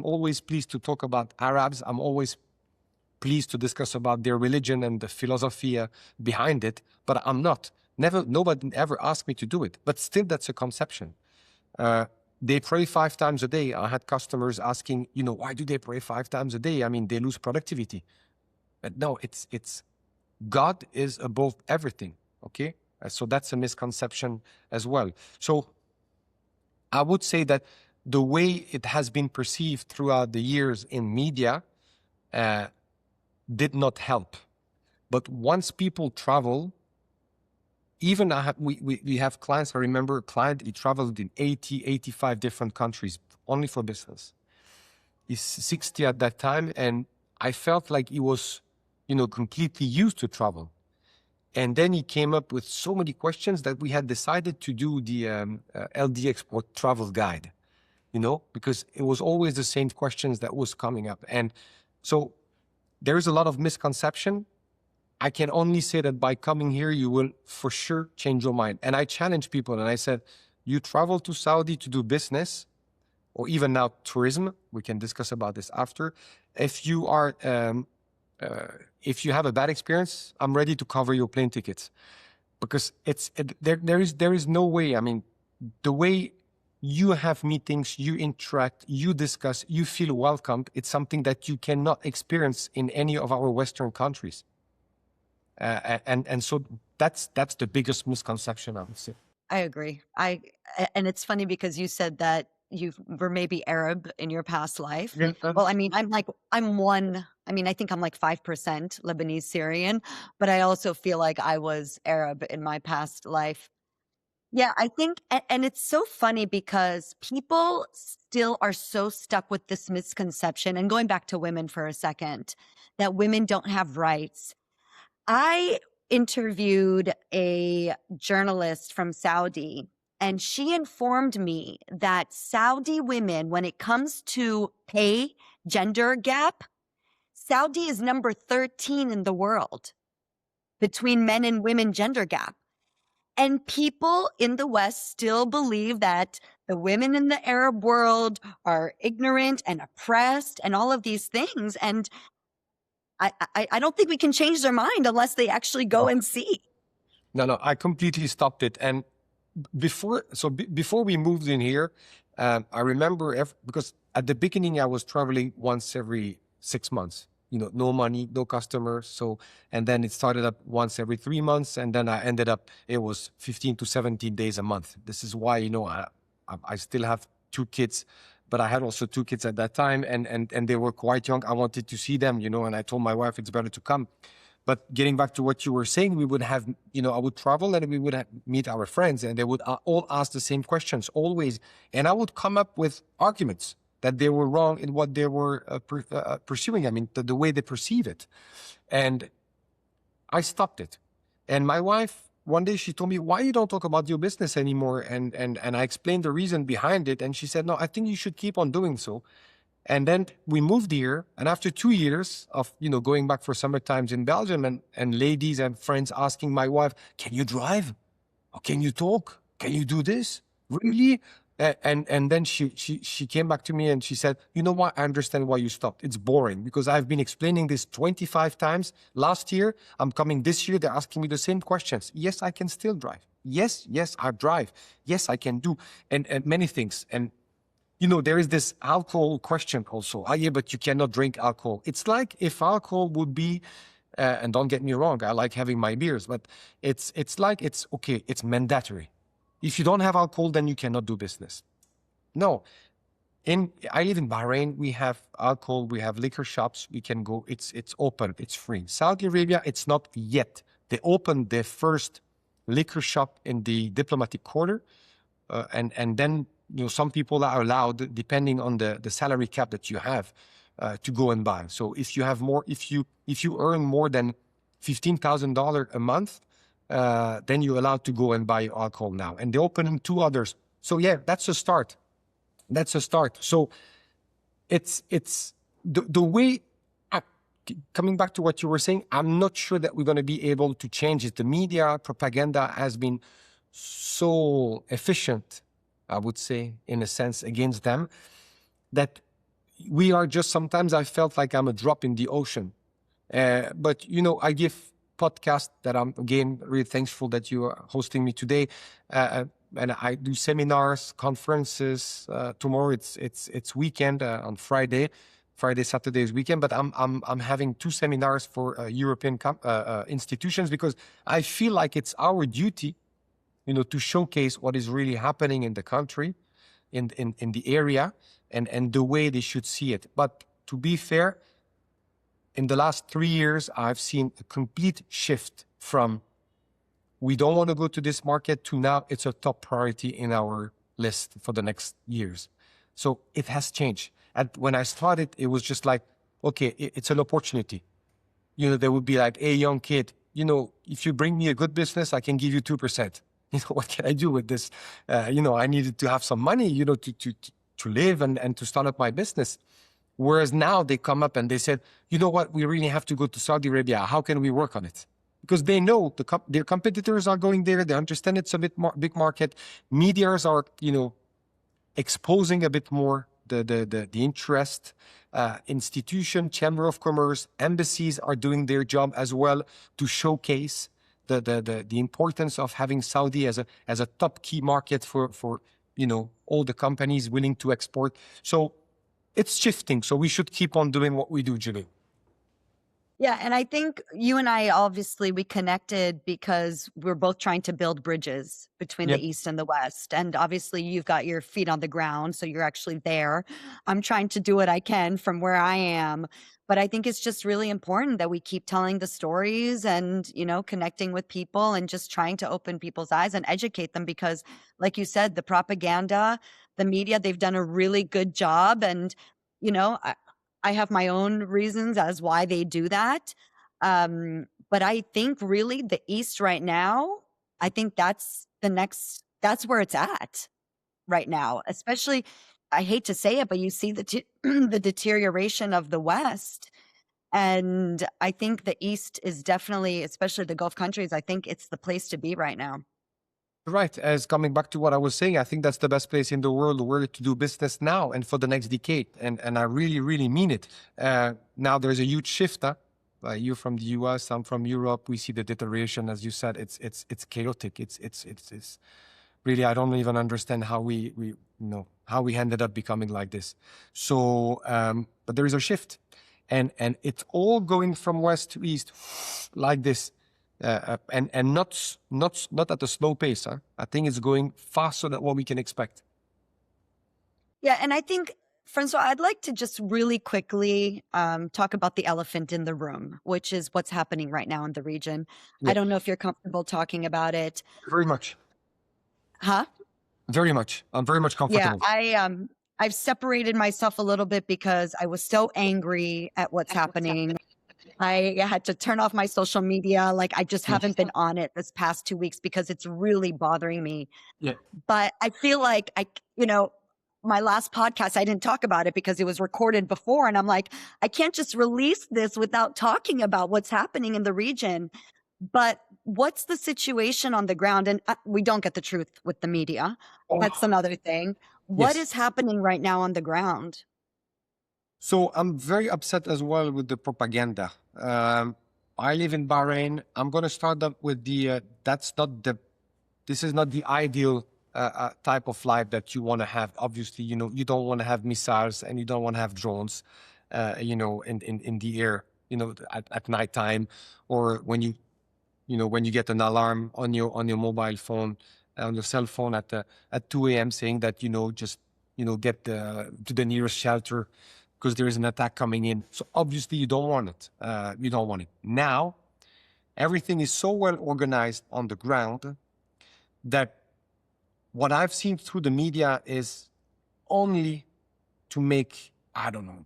always pleased to talk about Arabs. I'm always pleased to discuss about their religion and the philosophy behind it, but I'm not. Nobody ever asked me to do it, but still that's a conception. They pray 5 times a day. I had customers asking, why do they pray 5 times a day? I mean, they lose productivity. But no, it's God is above everything, okay? So that's a misconception as well. So I would say that the way it has been perceived throughout the years in media did not help. But once people travel, even we have clients. I remember a client, he traveled in 85 different countries, only for business. He's 60 at that time, and I felt like he was, completely used to travel. And then he came up with so many questions that we had decided to do the LD Export Travel Guide, because it was always the same questions that was coming up. And so there is a lot of misconception. I can only say that by coming here, you will for sure change your mind. And I challenge people, and I said, you travel to Saudi to do business, or even now tourism. We can discuss about this after. If you are, if you have a bad experience, I'm ready to cover your plane tickets, because there is no way. I mean, the way you have meetings, you interact, you discuss, you feel welcomed. It's something that you cannot experience in any of our Western countries. And so that's the biggest misconception, I would say. I agree. And it's funny because you said that you were maybe Arab in your past life. Yeah. Well, I mean, I think I'm like 5% Lebanese Syrian, but I also feel like I was Arab in my past life. Yeah, I think, and it's so funny because people still are so stuck with this misconception. And going back to women for a second, that women don't have rights. I interviewed a journalist from Saudi, and she informed me that Saudi women, when it comes to pay gender gap, Saudi is number 13 in the world between men and women gender gap. And people in the West still believe that the women in the Arab world are ignorant and oppressed and all of these things. And I don't think we can change their mind unless they actually go and see. No, I completely stopped it. And before we moved in here, I remember because at the beginning I was traveling once every 6 months. No money, no customers. So, and then it started up once every 3 months, and then I ended up, it was 15 to 17 days a month. This is why, I still have 2 kids, but I had also 2 kids at that time, and they were quite young. I wanted to see them, and I told my wife it's better to come. But getting back to what you were saying, we would have, I would travel and we would meet our friends, and they would all ask the same questions always. And I would come up with arguments that they were wrong in what they were pursuing. I mean, the way they perceive it. And I stopped it. And my wife, one day she told me, why you don't talk about your business anymore? And I explained the reason behind it. And she said, no, I think you should keep on doing so. And then we moved here. And after 2 years of, going back for summer times in Belgium, and ladies and friends asking my wife, can you drive? Or can you talk? Can you do this? Really? And then she came back to me and she said, you know what? I understand why you stopped. It's boring because I've been explaining this 25 times. Last year, I'm coming this year. They're asking me the same questions. Yes, I can still drive. Yes, I drive. Yes, I can do and many things. And, there is this alcohol question also. Yeah, but you cannot drink alcohol. It's like if alcohol would be, and don't get me wrong, I like having my beers, but it's like it's okay. It's mandatory. If you don't have alcohol, then you cannot do business. No. I live in Bahrain. We have alcohol. We have liquor shops. We can go. It's open. It's free. Saudi Arabia, it's not yet. They opened their first liquor shop in the diplomatic quarter. And then, some people are allowed, depending on the salary cap that you have. to go and buy. So if you have more, if you earn more than $15,000 a month, then you're allowed to go and buy alcohol now. And they're opening 2 others. So yeah, that's a start. That's a start. So it's the way. Coming back to what you were saying, I'm not sure that we're going to be able to change it. The media propaganda has been so efficient, I would say, in a sense, against them, that we are just, sometimes I felt like I'm a drop in the ocean. But, I give podcasts that I'm, again, really thankful that you are hosting me today. And I do seminars, conferences. Tomorrow it's weekend, on Friday, Saturday is weekend. But I'm having 2 seminars for European institutions, because I feel like it's our duty, to showcase what is really happening in the country, in the area, and the way they should see it. But to be fair, in the last 3 years, I've seen a complete shift from we don't want to go to this market to now it's a top priority in our list for the next years. So it has changed. And when I started, it was just like, okay, it's an opportunity. There would be like, hey, young kid, if you bring me a good business, I can give you 2%. What can I do with this? I needed to have some money, to live and to start up my business. Whereas now they come up and they said, you know what, we really have to go to Saudi Arabia. How can we work on it? Because they know their competitors are going there. They understand it's a big market. Medias are, exposing a bit more the interest. Institution, Chamber of Commerce, embassies are doing their job as well to showcase the importance of having Saudi as a top key market for all the companies willing to export. So it's shifting. So we should keep on doing what we do, Julie. Yeah, and I think you and I, obviously, we connected because we're both trying to build bridges between Yep. the East and the West. And obviously, you've got your feet on the ground, so you're actually there. I'm trying to do what I can from where I am. But I think it's just really important that we keep telling the stories and, connecting with people and just trying to open people's eyes and educate them. Because, like you said, the propaganda, the media, they've done a really good job. And, I have my own reasons as why they do that. But I think really the East right now, I think that's where it's at right now. Especially, I hate to say it, but you see the deterioration of the West. And I think the East is definitely, especially the Gulf countries, I think it's the place to be right now. Right. As coming back to what I was saying, I think that's the best place in the world where to do business now and for the next decade. And I really, really mean it. Now there's a huge shift. You're from the US, I'm from Europe. We see the deterioration, as you said. It's chaotic. It's really, I don't even understand how we ended up becoming like this. So, but there is a shift, and it's all going from west to east like this. And not at a slow pace. I think it's going faster than what we can expect. Yeah, and I think, Francois, I'd like to just really quickly talk about the elephant in the room, which is what's happening right now in the region. Yeah. I don't know if you're comfortable talking about it. Very much. Huh? Very much. I'm very much comfortable. Yeah, I've separated myself a little bit because I was so angry at what's happening. I had to turn off my social media. Like, I just haven't been on it this past 2 weeks because it's really bothering me. Yeah. But I feel like my last podcast, I didn't talk about it because it was recorded before. And I'm like, I can't just release this without talking about what's happening in the region. But what's the situation on the ground? And we don't get the truth with the media. That's another thing. What is happening right now on the ground? So I'm very upset as well with the propaganda. I live in Bahrain. I'm going to start up with this is not the ideal type of life that you want to have. Obviously, you don't want to have missiles and you don't want to have drones, in the air, at nighttime, or when you get an alarm on your mobile phone, on your cell phone at 2 a.m. saying that, get to the nearest shelter because there is an attack coming in. So obviously you don't want it. You don't want it. Now, everything is so well organized on the ground that what I've seen through the media is only to make, I don't know,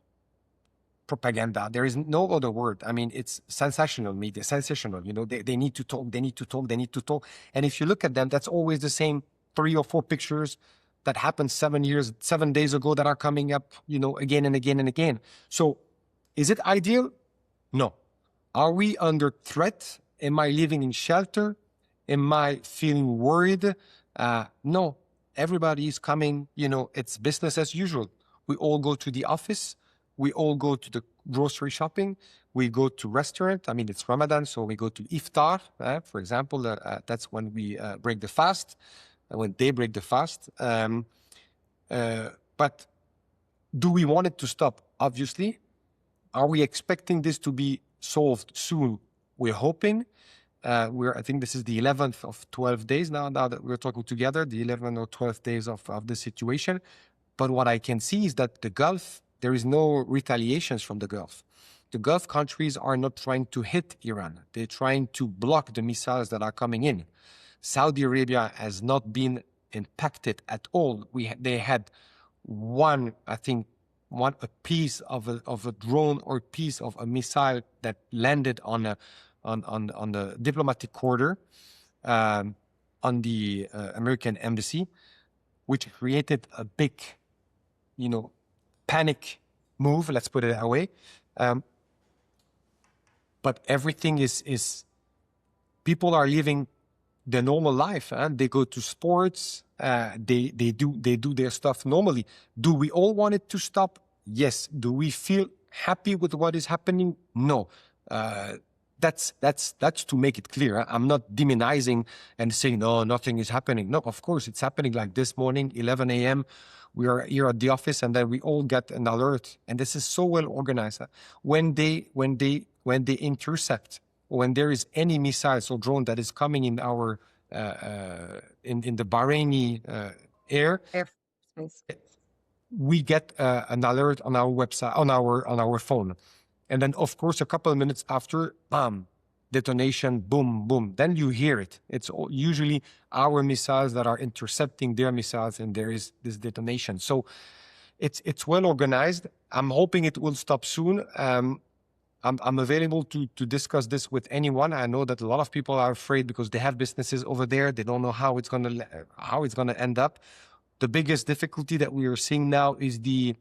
propaganda. There is no other word. I mean, it's sensational media, sensational. You know, they need to talk, they need to talk, they need to talk. And if you look at them, that's always the same 3 or 4 pictures that happened 7 days ago that are coming up, you know, again and again and again. So is it ideal? No. Are we under threat? Am I living in shelter? Am I feeling worried? No. Everybody is coming, you know, it's business as usual. We all go to the office. We all go to the grocery shopping. We go to restaurant. I mean, it's Ramadan, so we go to iftar. For example, that's when we break the fast, when they break the fast. But do we want it to stop? Obviously. Are we expecting this to be solved soon? We're hoping. I think this is the 11th of 12 days now that we're talking together, the 11 or 12 days of the situation. But what I can see is that the Gulf, there is no retaliations from the Gulf. The Gulf countries are not trying to hit Iran. They're trying to block the missiles that are coming in. Saudi Arabia has not been impacted at all. They had a piece of a drone or piece of a missile that landed on the diplomatic corridor on the American embassy, which created a big, you know, panic move. Let's put it that way. But everything is people are living their normal life, and they go to sports. They do their stuff normally. Do we all want it to stop? Yes. Do we feel happy with what is happening? No. That's to make it clear. I'm not demonizing and saying, no, nothing is happening. No, of course it's happening. Like this morning, 11 a.m., we are here at the office, and then we all get an alert. And this is so well organized. When they intercept, when there is any missiles or drone that is coming in our in the Bahraini airspace, we get an alert on our website, on our phone. And then, of course, a couple of minutes after, bam, detonation, boom, boom. Then you hear it. It's usually our missiles that are intercepting their missiles, and there is this detonation. So it's well organized. I'm hoping it will stop soon. I'm available to discuss this with anyone. I know that a lot of people are afraid because they have businesses over there. They don't know how it's gonna end up. The biggest difficulty that we are seeing now is the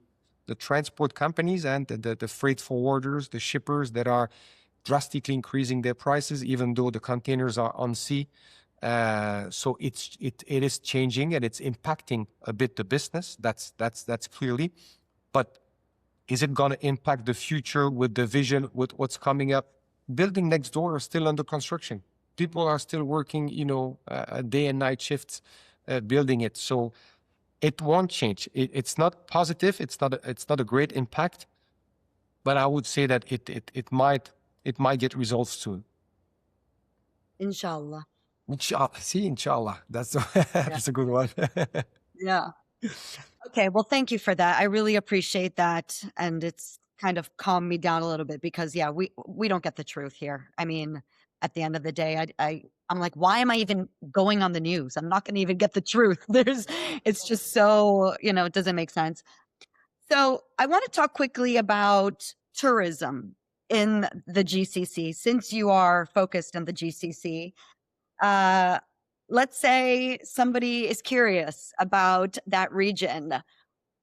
transport companies and the freight forwarders, the shippers that are drastically increasing their prices, even though the containers are on sea. So it is changing, and it's impacting a bit the business. That's clearly. But is it going to impact the future with the vision, with what's coming up? Building next door are still under construction. People are still working, you know, day and night shifts building it. So it won't change. It's not positive. It's not a great impact, but I would say that it might get resolved soon. Inshallah. Inshallah. See, inshallah. That's a good one. Yeah. Okay. Well, thank you for that. I really appreciate that. And it's kind of calmed me down a little bit because, yeah, we don't get the truth here. I mean, at the end of the day, I'm like, why am I even going on the news? I'm not going to even get the truth. It's just so, you know, it doesn't make sense. So I want to talk quickly about tourism in the GCC, since you are focused in the GCC. Let's say somebody is curious about that region.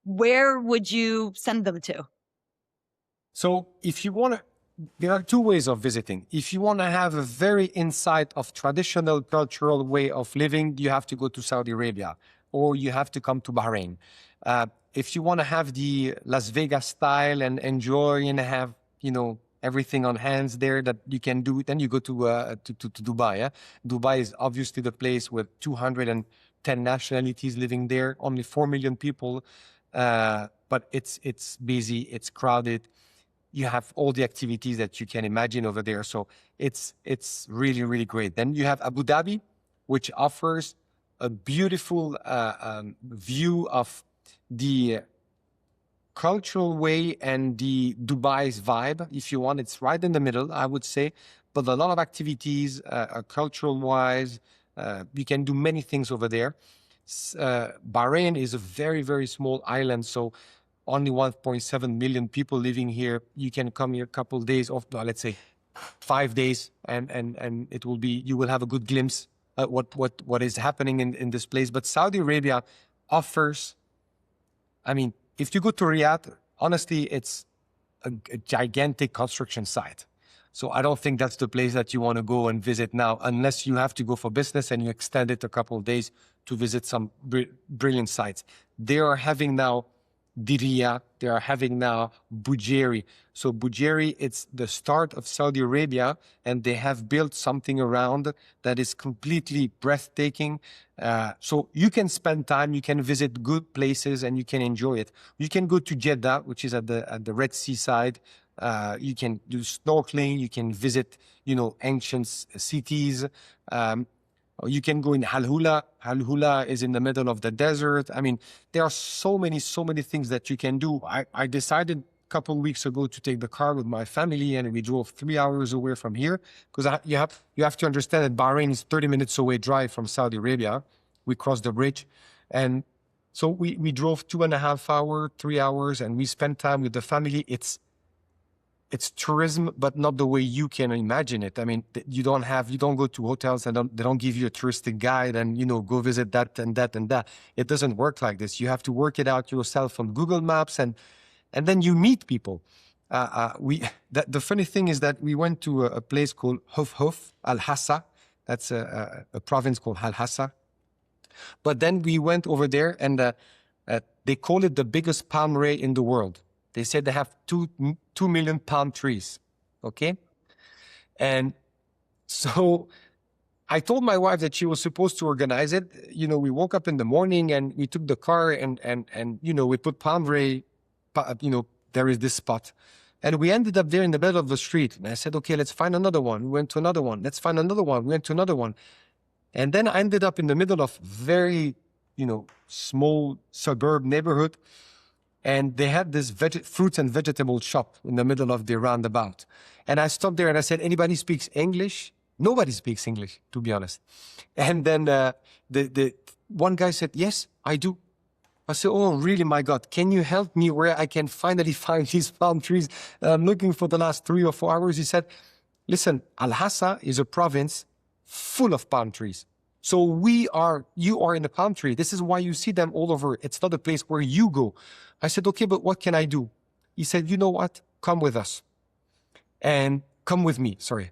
Where would you send them to? So if you want to, there are two ways of visiting. If you want to have a very insight of traditional cultural way of living, you have to go to Saudi Arabia, or you have to come to Bahrain. If you want to have the Las Vegas style and enjoy and have, you know, everything on hands there that you can do, then you go to Dubai. Yeah? Dubai is obviously the place with 210 nationalities living there, only 4 million people, but it's busy, it's crowded. You have all the activities that you can imagine over there. So it's really, really great. Then you have Abu Dhabi, which offers a beautiful view of the cultural way and the Dubai's vibe. If you want, it's right in the middle, I would say. But a lot of activities, cultural-wise, you can do many things over there. Bahrain is a very, very small island, so only 1.7 million people living here. You can come here a couple of days, of let's say 5 days, and it will be, you will have a good glimpse at what is happening in this place. But Saudi Arabia offers, I mean, if you go to Riyadh, honestly, it's a gigantic construction site. So I don't think that's the place that you want to go and visit now, unless you have to go for business and you extend it a couple of days to visit some brilliant sites. They are having now Diriyah, they are having now Bujeri. So Bujeri, it's the start of Saudi Arabia, and they have built something around that is completely breathtaking. So you can spend time, you can visit good places, and you can enjoy it. You can go to Jeddah, which is at the Red Sea side. You can do snorkeling, you can visit, ancient cities. You can go in Al Hula. Al Hula is in the middle of the desert. I mean, there are so many things that you can do. I decided a couple of weeks ago to take the car with my family, and we drove 3 hours away from here, because you have to understand that Bahrain is 30 minutes away drive from Saudi Arabia. We crossed the bridge, and so we drove 2.5 hours, 3 hours, and we spent time with the family. It's tourism, but not the way you can imagine it. I mean, you don't go to hotels and they don't give you a touristic guide and, go visit that and that and that. It doesn't work like this. You have to work it out yourself on Google Maps, and then you meet people. The funny thing is that we went to a place called Huf Al Hassa. That's a province called Al Hassa. But then we went over there, and they call it the biggest palm ray in the world. They said they have 2 million palm trees, okay? And so I told my wife that she was supposed to organize it. We woke up in the morning and we took the car and we put palm ray, there is this spot. And we ended up there in the middle of the street. And I said, okay, let's find another one. We went to another one. Let's find another one. We went to another one. And then I ended up in the middle of very, small suburb neighborhood. And they had this fruits and vegetable shop in the middle of the roundabout. And I stopped there and I said, anybody speaks English? Nobody speaks English, to be honest. And then the one guy said, yes, I do. I said, oh, really, my God, can you help me where I can finally find these palm trees? I'm looking for the last 3 or 4 hours. He said, listen, Al Hassa is a province full of palm trees. So you are in a palm tree. This is why you see them all over. It's not a place where you go. I said, okay, but what can I do? He said, you know what? Come with us. And come with me, sorry.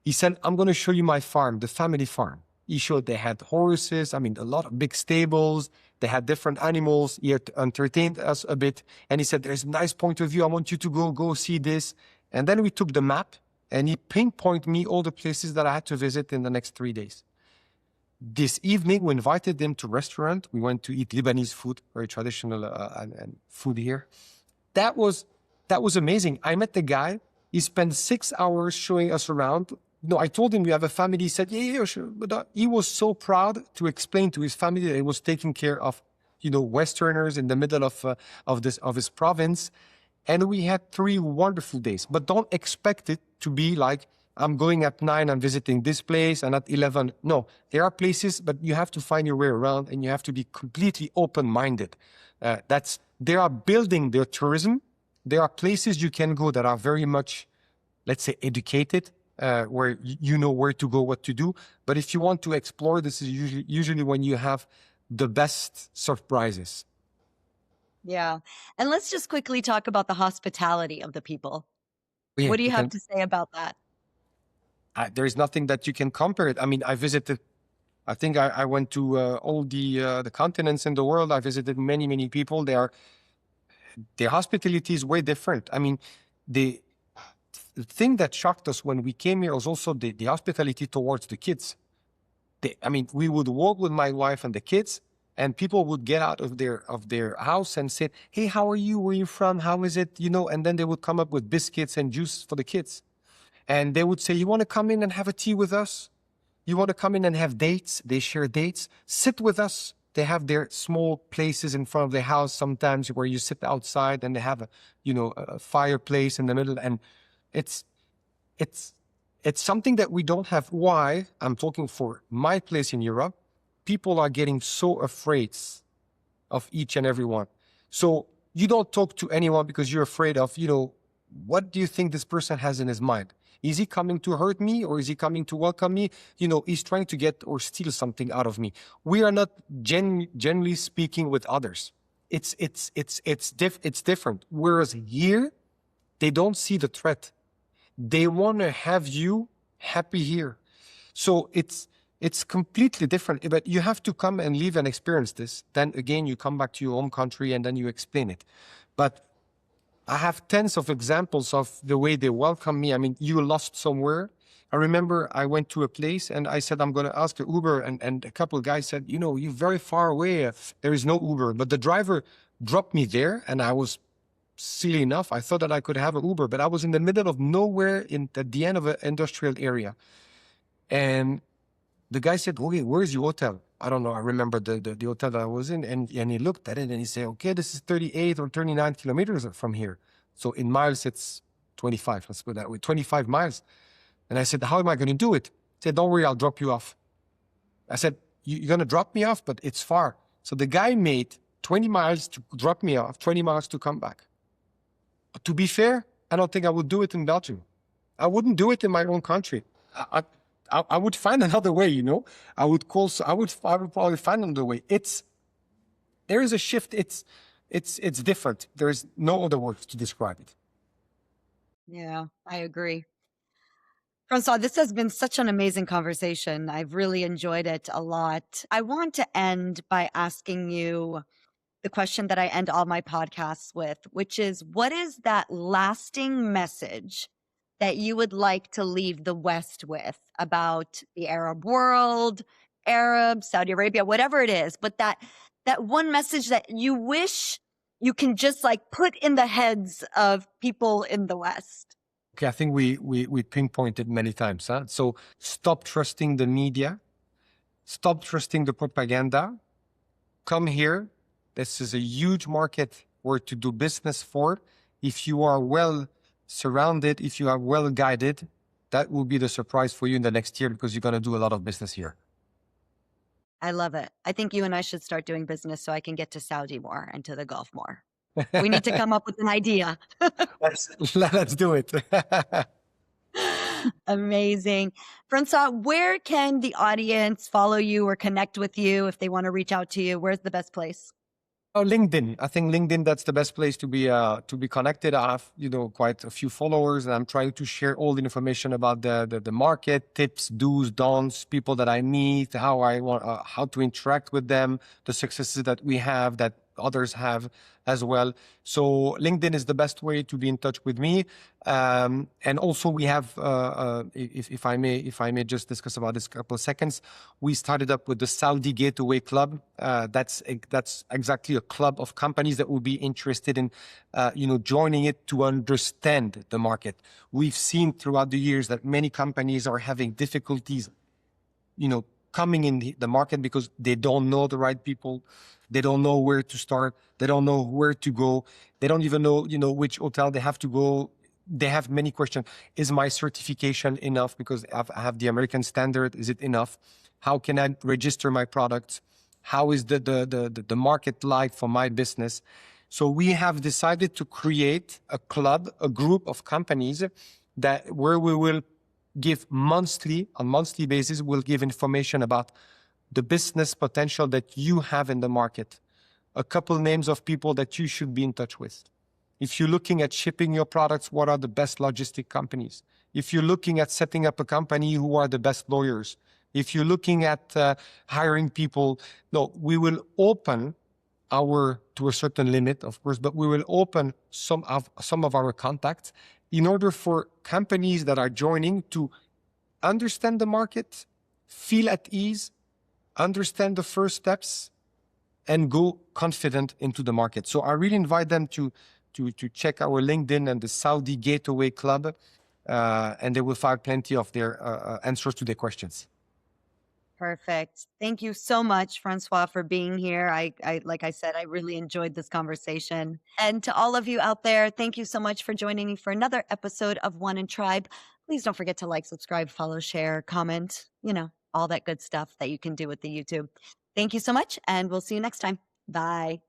He said, I'm going to show you my farm, the family farm. He showed they had horses, a lot of big stables. They had different animals. He entertained us a bit. And he said, there's a nice point of view. I want you to go see this. And then we took the map, and he pinpointed me all the places that I had to visit in the next 3 days. This evening, we invited them to a restaurant. We went to eat Lebanese food, very traditional and food here. That was amazing. I met the guy. He spent 6 hours showing us around. I told him we have a family. He said, yeah, sure. But he was so proud to explain to his family that he was taking care of, Westerners in the middle of his province. And we had 3 wonderful days. But don't expect it to be like, I'm going at 9, I'm visiting this place, and at 11. No, there are places, but you have to find your way around, and you have to be completely open-minded. They are building their tourism. There are places you can go that are very much, let's say, educated, where you know where to go, what to do. But if you want to explore, this is usually when you have the best surprises. Yeah. And let's just quickly talk about the hospitality of the people. Yeah, What do you have to say about that? There is nothing that you can compare it. I think I went to all the continents in the world. I visited many people. Their hospitality is way different. The thing that shocked us when we came here was also the hospitality towards the kids. We would walk with my wife and the kids, and people would get out of their house and say, hey, how are you? Where are you from? How is it? And then they would come up with biscuits and juice for the kids. And they would say, you want to come in and have a tea with us? You want to come in and have dates? They share dates. Sit with us. They have their small places in front of the house sometimes where you sit outside, and they have a fireplace in the middle. And it's something that we don't have. Why? I'm talking for my place in Europe. People are getting so afraid of each and every one. So you don't talk to anyone because you're afraid of, what do you think this person has in his mind? Is he coming to hurt me or is he coming to welcome me? He's trying to get or steal something out of me. We are not generally speaking with others. It's different. Whereas here, they don't see the threat. They want to have you happy here. So it's completely different, but you have to come and live and experience this. Then again, you come back to your home country and then you explain it. But I have tens of examples of the way they welcome me. I mean, you lost somewhere. I remember I went to a place and I said, I'm going to ask an Uber. And a couple of guys said, you're very far away. There is no Uber. But the driver dropped me there and I was silly enough. I thought that I could have an Uber, but I was in the middle of nowhere at the end of an industrial area. And the guy said, okay, where's your hotel? I don't know. I remember the hotel that I was in. And he looked at it and he said, okay, this is 38 or 39 kilometers from here. So in miles, it's 25. Let's put that way, 25 miles. And I said, how am I going to do it? He said, don't worry, I'll drop you off. I said, you're going to drop me off, but it's far. So the guy made 20 miles to drop me off, 20 miles to come back. To be fair, I don't think I would do it in Belgium. I wouldn't do it in my own country. I would find another way, I would probably find another way. There is a shift. It's different. There's no other words to describe it. Yeah, I agree. Francois, this has been such an amazing conversation. I've really enjoyed it a lot. I want to end by asking you the question that I end all my podcasts with, which is, what is that lasting message that you would like to leave the West with about the Arab world, Arab, Saudi Arabia, whatever it is, but that one message that you wish you can just put in the heads of people in the West? Okay, I think we pinpointed many times. So stop trusting the media, stop trusting the propaganda. Come here. This is a huge market where to do business for. If you are well surrounded, if you are well guided, that will be the surprise for you in the next year because you're going to do a lot of business here. I love it. I think you and I should start doing business so I can get to Saudi more and to the Gulf more. We need to come up with an idea. Let's do it. Amazing. Francois, where can the audience follow you or connect with you if they want to reach out to you? Where's the best place? Oh, LinkedIn. I think LinkedIn, that's the best place to be connected. I have, quite a few followers and I'm trying to share all the information about the market, tips, do's, don'ts, people that I meet, how to interact with them, the successes that we have, that others have as well. So LinkedIn is the best way to be in touch with me. And also we have, if I may just discuss about this a couple of seconds, we started up with the Saudi Gateway Club. That's exactly a club of companies that will be interested in, joining it to understand the market. We've seen throughout the years that many companies are having difficulties, coming in the market because they don't know the right people. They don't know where to start. They don't know where to go. They don't even know, which hotel they have to go. They have many questions. Is my certification enough? Because I have the American standard. Is it enough? How can I register my products? How is the market like for my business? So we have decided to create a club, a group of companies where we will give on monthly basis, we'll give information about the business potential that you have in the market, a couple names of people that you should be in touch with. If you're looking at shipping your products, what are the best logistic companies? If you're looking at setting up a company, who are the best lawyers? If you're looking at hiring people, we will open to a certain limit, of course, but we will open some of our contacts in order for companies that are joining to understand the market, feel at ease, understand the first steps, and go confident into the market. So I really invite them to check our LinkedIn and the Saudi Gateway Club, and they will find plenty of their answers to their questions. Perfect. Thank you so much, Francois, for being here. Like I said, I really enjoyed this conversation. And to all of you out there, thank you so much for joining me for another episode of One in Tribe. Please don't forget to like, subscribe, follow, share, comment, all that good stuff that you can do with the YouTube. Thank you so much, and we'll see you next time. Bye.